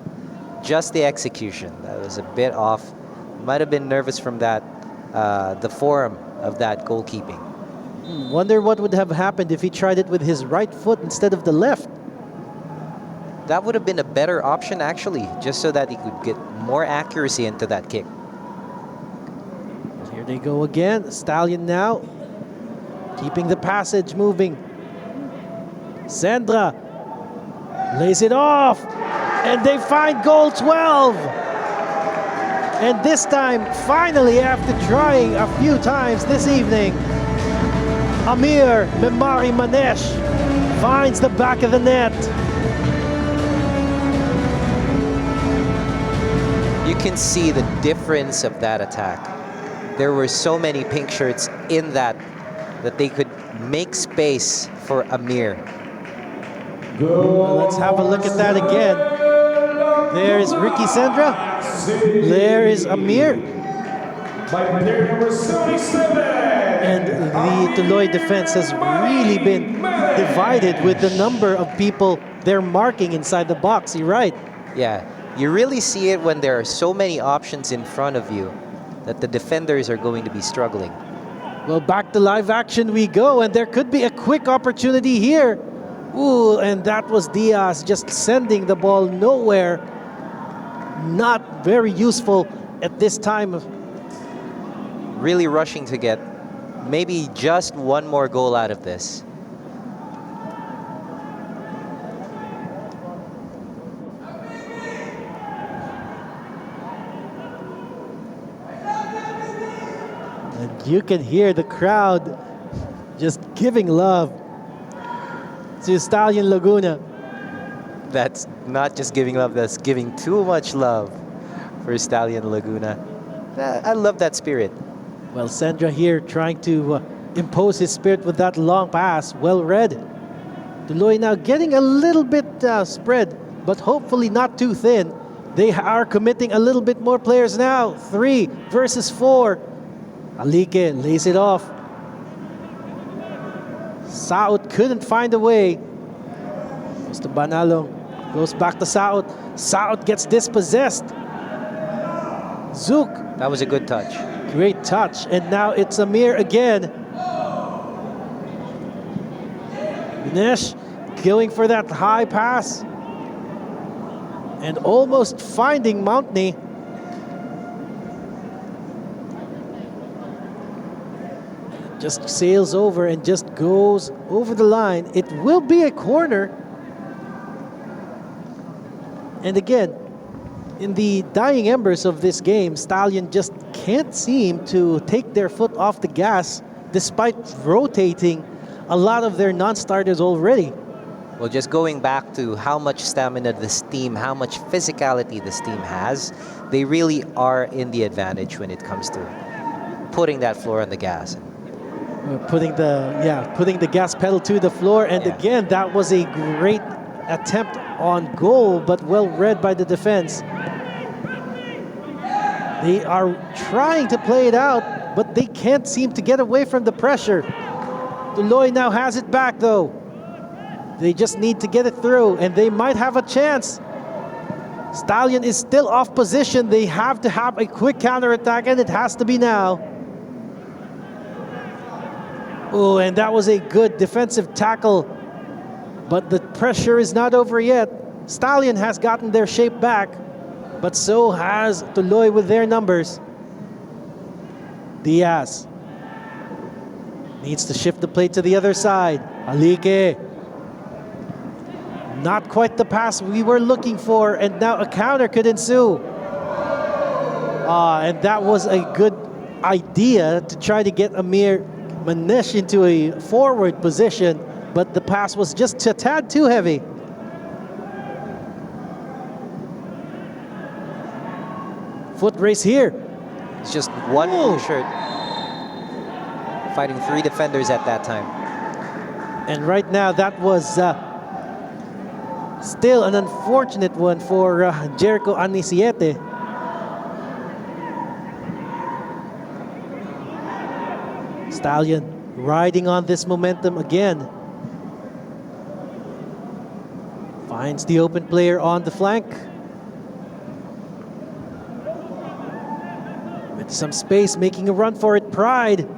just the execution. That was a bit off. Might have been nervous from that, the form of that goalkeeping. Wonder what would have happened if he tried it with his right foot instead of the left. That would have been a better option, actually, just so that he could get more accuracy into that kick. Here they go again. Stallion now keeping the passage moving. Sandra lays it off, and they find goal 12. And this time, finally, after trying a few times this evening, Amir Memari Manesh finds the back of the net. You can see the difference of that attack. There were so many pink shirts in that they could make space for Amir. Well, let's have a look at that again. There is Ricky Sandra. There is Amir. By player number 77. And the Tuloy defense has really been divided with the number of people they're marking inside the box. You're right. Yeah, you really see it when there are so many options in front of you that the defenders are going to be struggling. Well, back to live action we go, and there could be a quick opportunity here. Ooh, and that was Diaz just sending the ball nowhere. Not very useful at this time. Really rushing to get maybe just one more goal out of this. And you can hear the crowd just giving love to Stallion Laguna. That's not just giving love, that's giving too much love for Stallion Laguna. I love that spirit. Well, Sandra here trying to impose his spirit with that long pass. Well read. Tuloy now getting a little bit spread, but hopefully not too thin. They are committing a little bit more players now. 3 versus 4. Alike lays it off. Saut couldn't find a way. Goes to Banalong. Goes back to Saut. Saut gets dispossessed. Zook. That was a good touch. Great touch. And now it's Amir again. Ganesh going for that high pass. And almost finding Mountney. Just sails over and just goes over the line. It will be a corner. And again, in the dying embers of this game, Stallion just can't seem to take their foot off the gas despite rotating a lot of their non-starters already. Well, just going back to how much stamina this team, how much physicality this team has, they really are in the advantage when it comes to putting that floor on the gas. Putting the gas pedal to the floor, and again, that was a great attempt on goal, but well read by the defense. They are trying to play it out, but they can't seem to get away from the pressure. Tuloy now has it back though. They just need to get it through, and they might have a chance. Stallion is still off position. They have to have a quick counterattack, and it has to be now. Oh, and that was a good defensive tackle. But the pressure is not over yet. Stallion has gotten their shape back, but so has Tuloy with their numbers. Diaz needs to shift the play to the other side. Alike. Not quite the pass we were looking for, and now a counter could ensue. And that was a good idea to try to get Amir Manish into a forward position, but the pass was just a tad too heavy. Foot race here. It's just one blue shirt fighting 3 defenders at that time. And right now that was still an unfortunate one for Jericho Anisiete. Stallion riding on this momentum again. Finds the open player on the flank. With some space, making a run for it, Pride.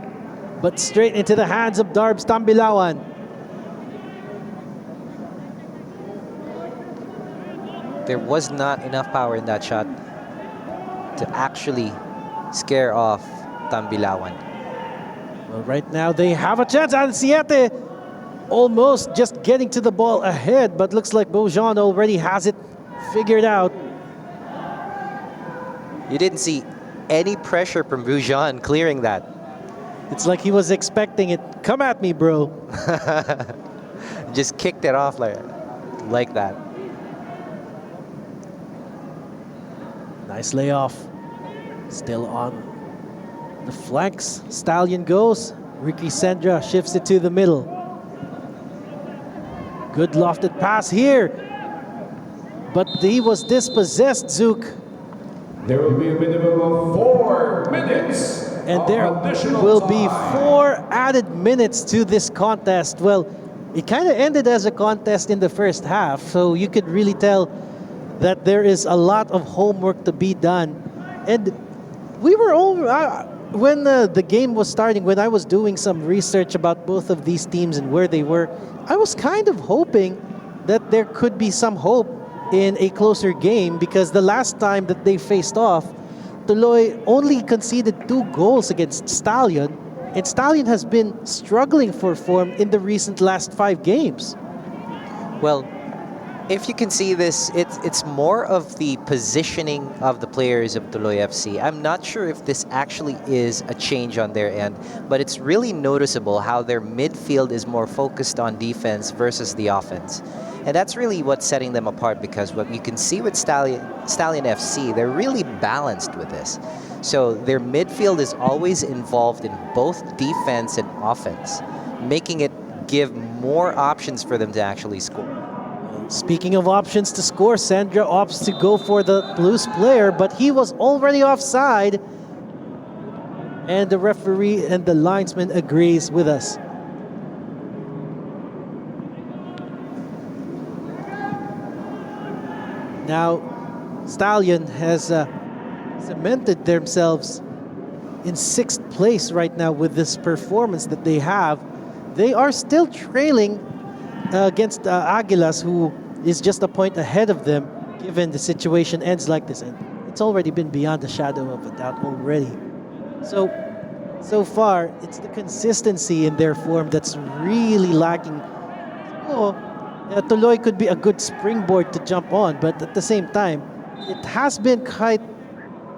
But straight into the hands of Darbs Tambilawan. There was not enough power in that shot to actually scare off Tambilawan. Well, right now they have a chance. Ansiete almost just getting to the ball ahead, but looks like Bojan already has it figured out. You didn't see any pressure from Bujan clearing that. It's like he was expecting it. Come at me, bro. Just kicked it off like that. Nice layoff. Still on the flanks. Stallion goes. Ricky Sendra shifts it to the middle. Good lofted pass here. But he was dispossessed, Zook. There will be a minimum of 4 minutes. And there will be 4 added minutes to this contest. Well, it kind of ended as a contest in the first half, so you could really tell that there is a lot of homework to be done. And we were when the game was starting, when I was doing some research about both of these teams and where they were, I was kind of hoping that there could be some hope in a closer game because the last time that they faced off, Tuloy only conceded 2 goals against Stallion, and Stallion has been struggling for form in the recent last 5 games. Well, if you can see this, it's more of the positioning of the players of Tuloy FC. I'm not sure if this actually is a change on their end, but it's really noticeable how their midfield is more focused on defense versus the offense. And that's really what's setting them apart because what you can see with Stallion FC, they're really balanced with this. So their midfield is always involved in both defense and offense, making it give more options for them to actually score. Speaking of options to score, Sandra opts to go for the Blues player, but he was already offside. And the referee and the linesman agrees with us. Now, Stallion has cemented themselves in 6th place right now with this performance that they have. They are still trailing against Aguilas, who is just a point ahead of them, given the situation ends like this. And it's already been beyond a shadow of a doubt already. So far, it's the consistency in their form that's really lacking. Oh, Tuloy could be a good springboard to jump on, but at the same time, it has been quite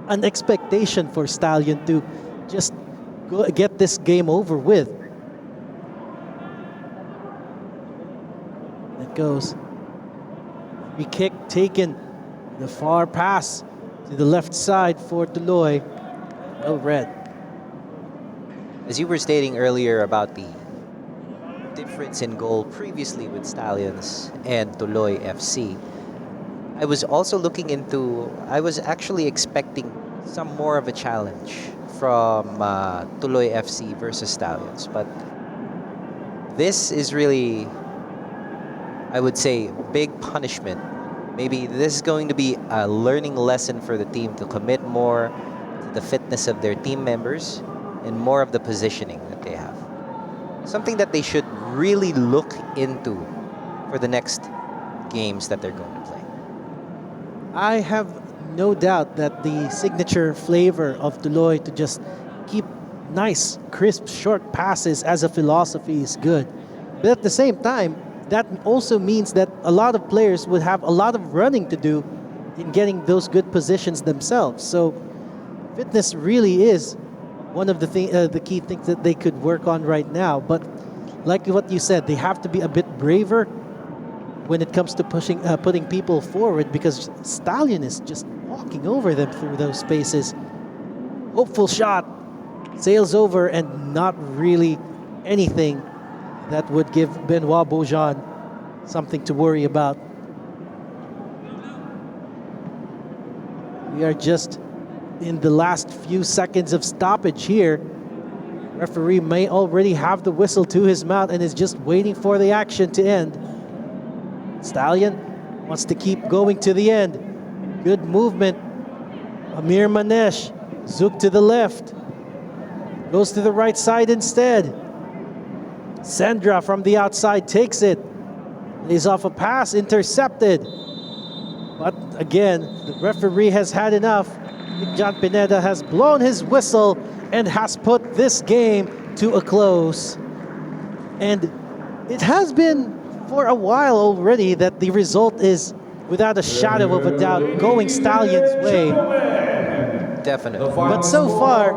an expectation for Stallion to just get this game over with. It goes. Free kick taken. The far pass to the left side for Tuloy. Well read. As you were stating earlier about the difference in goal previously with Stallions and Tuloy FC, I was also I was actually expecting some more of a challenge from Tuloy FC versus Stallions, but this is really, I would say, big punishment. Maybe this is going to be a learning lesson for the team to commit more to the fitness of their team members and more of the positioning that they have. Something that they should really look into for the next games that they're going to play. I have no doubt that the signature flavor of Tuloy to just keep nice, crisp, short passes as a philosophy is good. But at the same time, that also means that a lot of players would have a lot of running to do in getting those good positions themselves. So fitness really is one of the key things that they could work on right now. But like what you said, they have to be a bit braver when it comes to putting people forward, because Stallion is just walking over them through those spaces. Hopeful shot, sails over, and not really anything that would give Benoit Beaujean something to worry about. We are just in the last few seconds of stoppage here. Referee may already have the whistle to his mouth and is just waiting for the action to end. Stallion wants to keep going to the end. Good movement. Amir Manesh, Zouk to the left. Goes to the right side instead. Sandra from the outside takes it. Lays off a pass, intercepted. But again, the referee has had enough. John Pineda has blown his whistle and has put this game to a close. And it has been for a while already that the result is, without a shadow of a doubt, going Stallion's way. Definitely. But so far,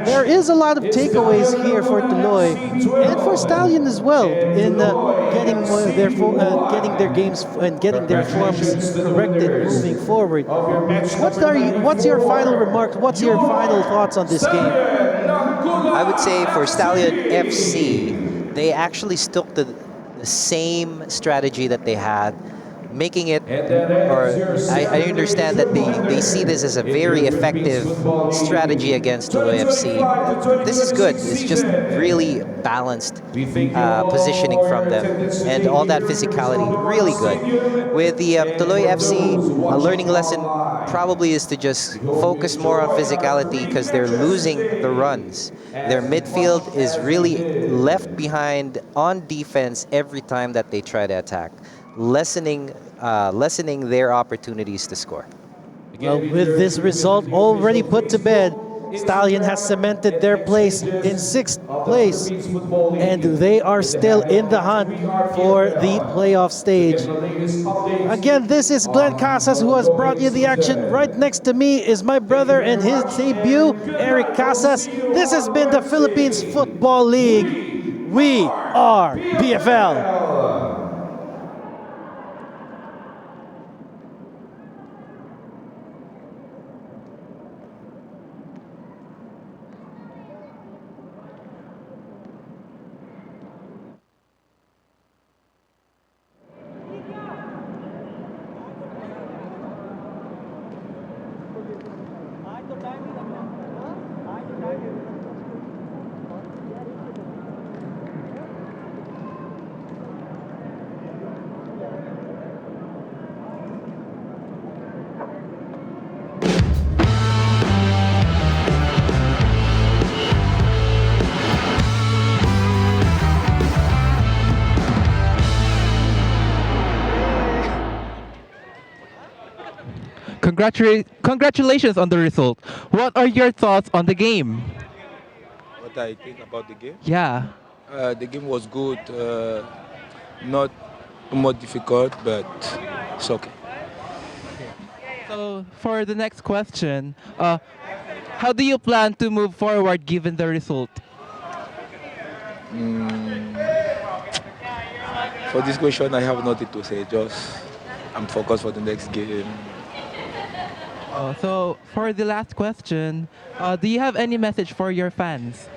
there is a lot of takeaways here for Tuloy and for Stallion as well in getting their games and getting their forms corrected moving forward. What's your final remarks? What's your final thoughts on this game? I would say for Stallion FC, they actually stuck to the same strategy that they had making it, And that ends your or I understand that they see this as a very effective strategy against Tuloy FC. This is good. It's just really balanced We thank you all positioning for from your them, attendance and today all that here in the physicality, Robbie Martin really good. Stadium. With the And Tuloy for FC, those a watching learning lesson online, probably is to just we hope you focus more on enjoy our physicality 3 because they're matches losing the today runs. Their as much midfield is as we really left did. behind on defense every time that they try to attack, lessening their opportunities to score. Well, with this result already put to bed, Stallion has cemented their place in 6th place, and they are still in the hunt for the playoff stage. Again, this is Glenn Casas who has brought you the action. Right next to me is my brother and his debut, Eric Casas. This has been the Philippines Football League. We are PFL. Congratulations on the result. What are your thoughts on the game? What I think about the game? Yeah. The game was good, not more difficult, but it's okay. So for the next question, how do you plan to move forward given the result? For this question, I have nothing to say. Just I'm focused for the next game. So for the last question, do you have any message for your fans?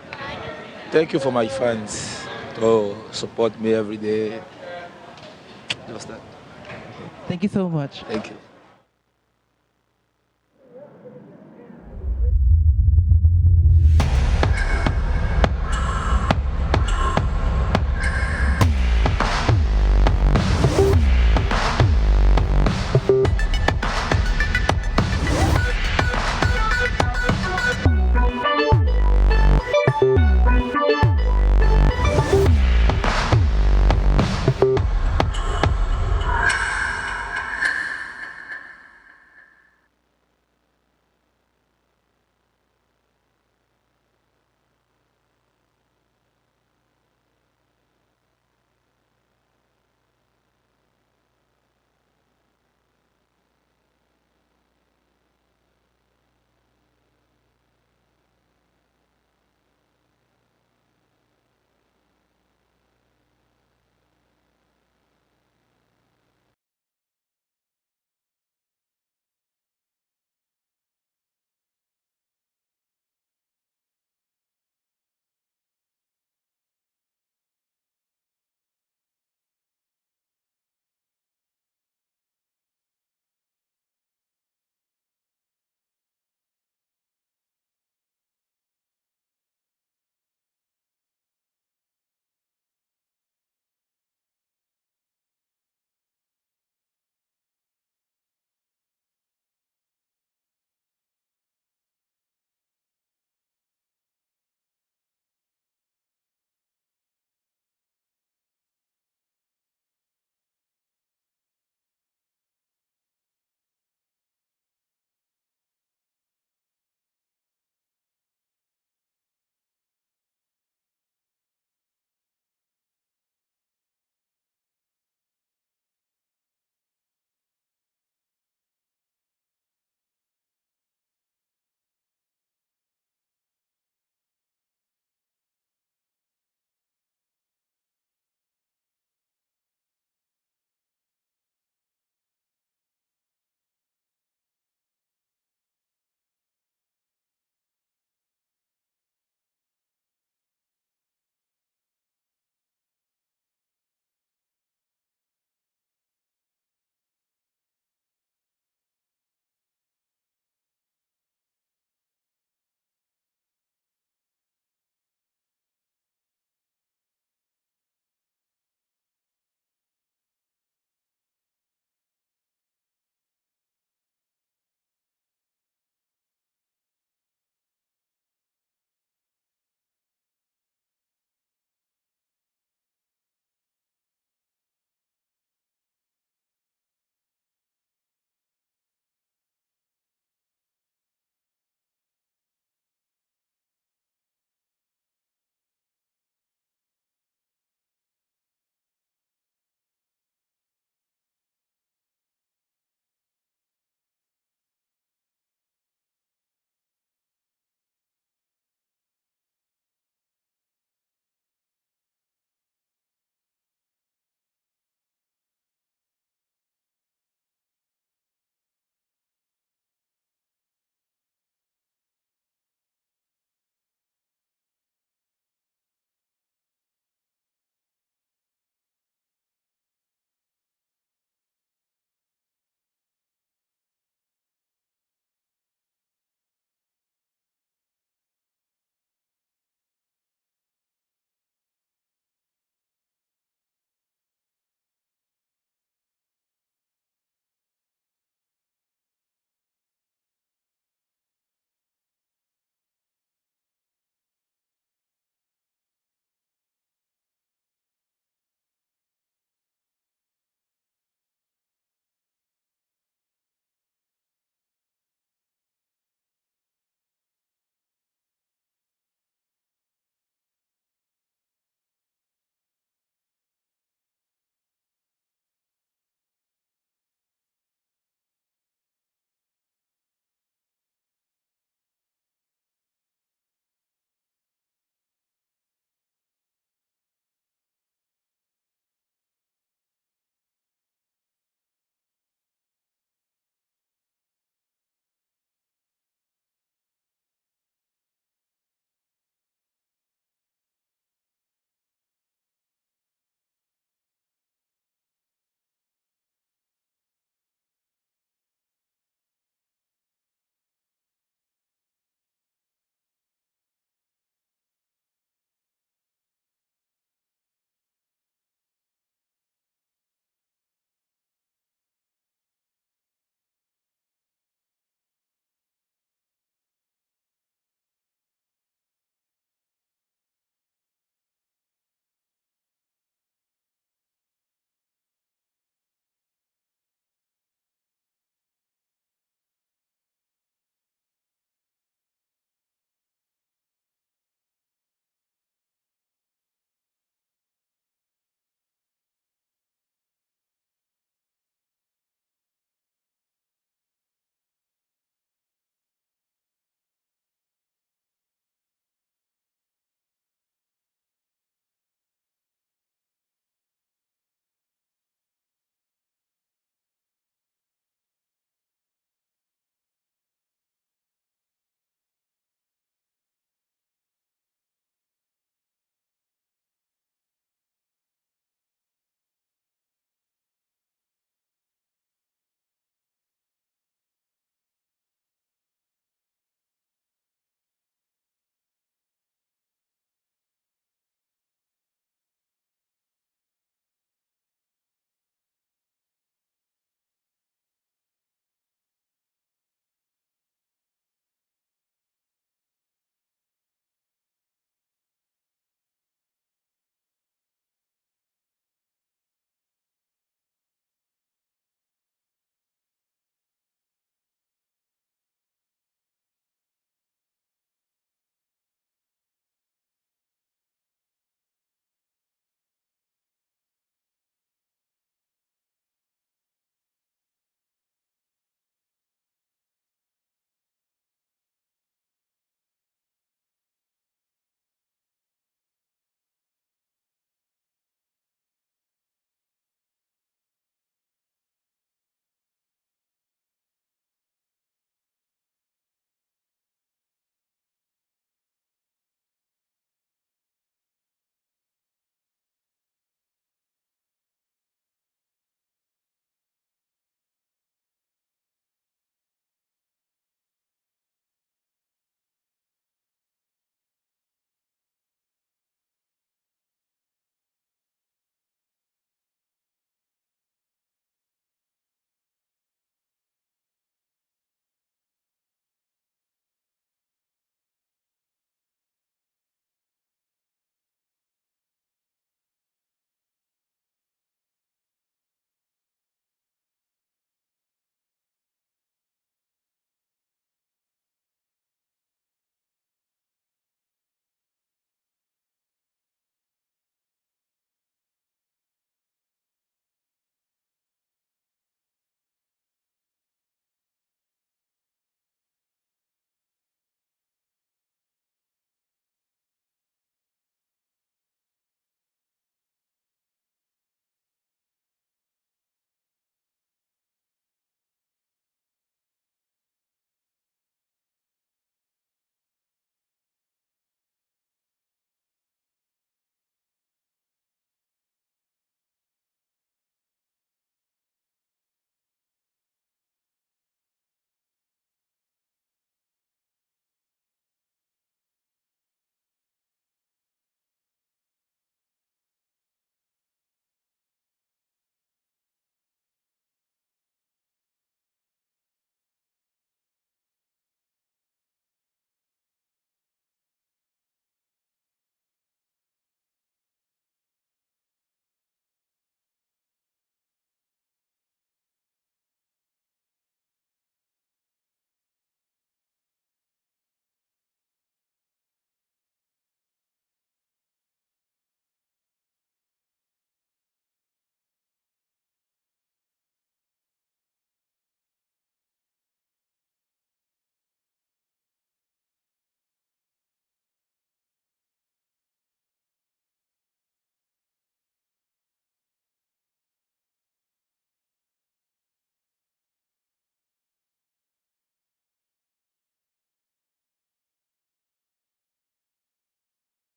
Thank you for my fans to support me every day. Just that. Thank you so much. Thank you.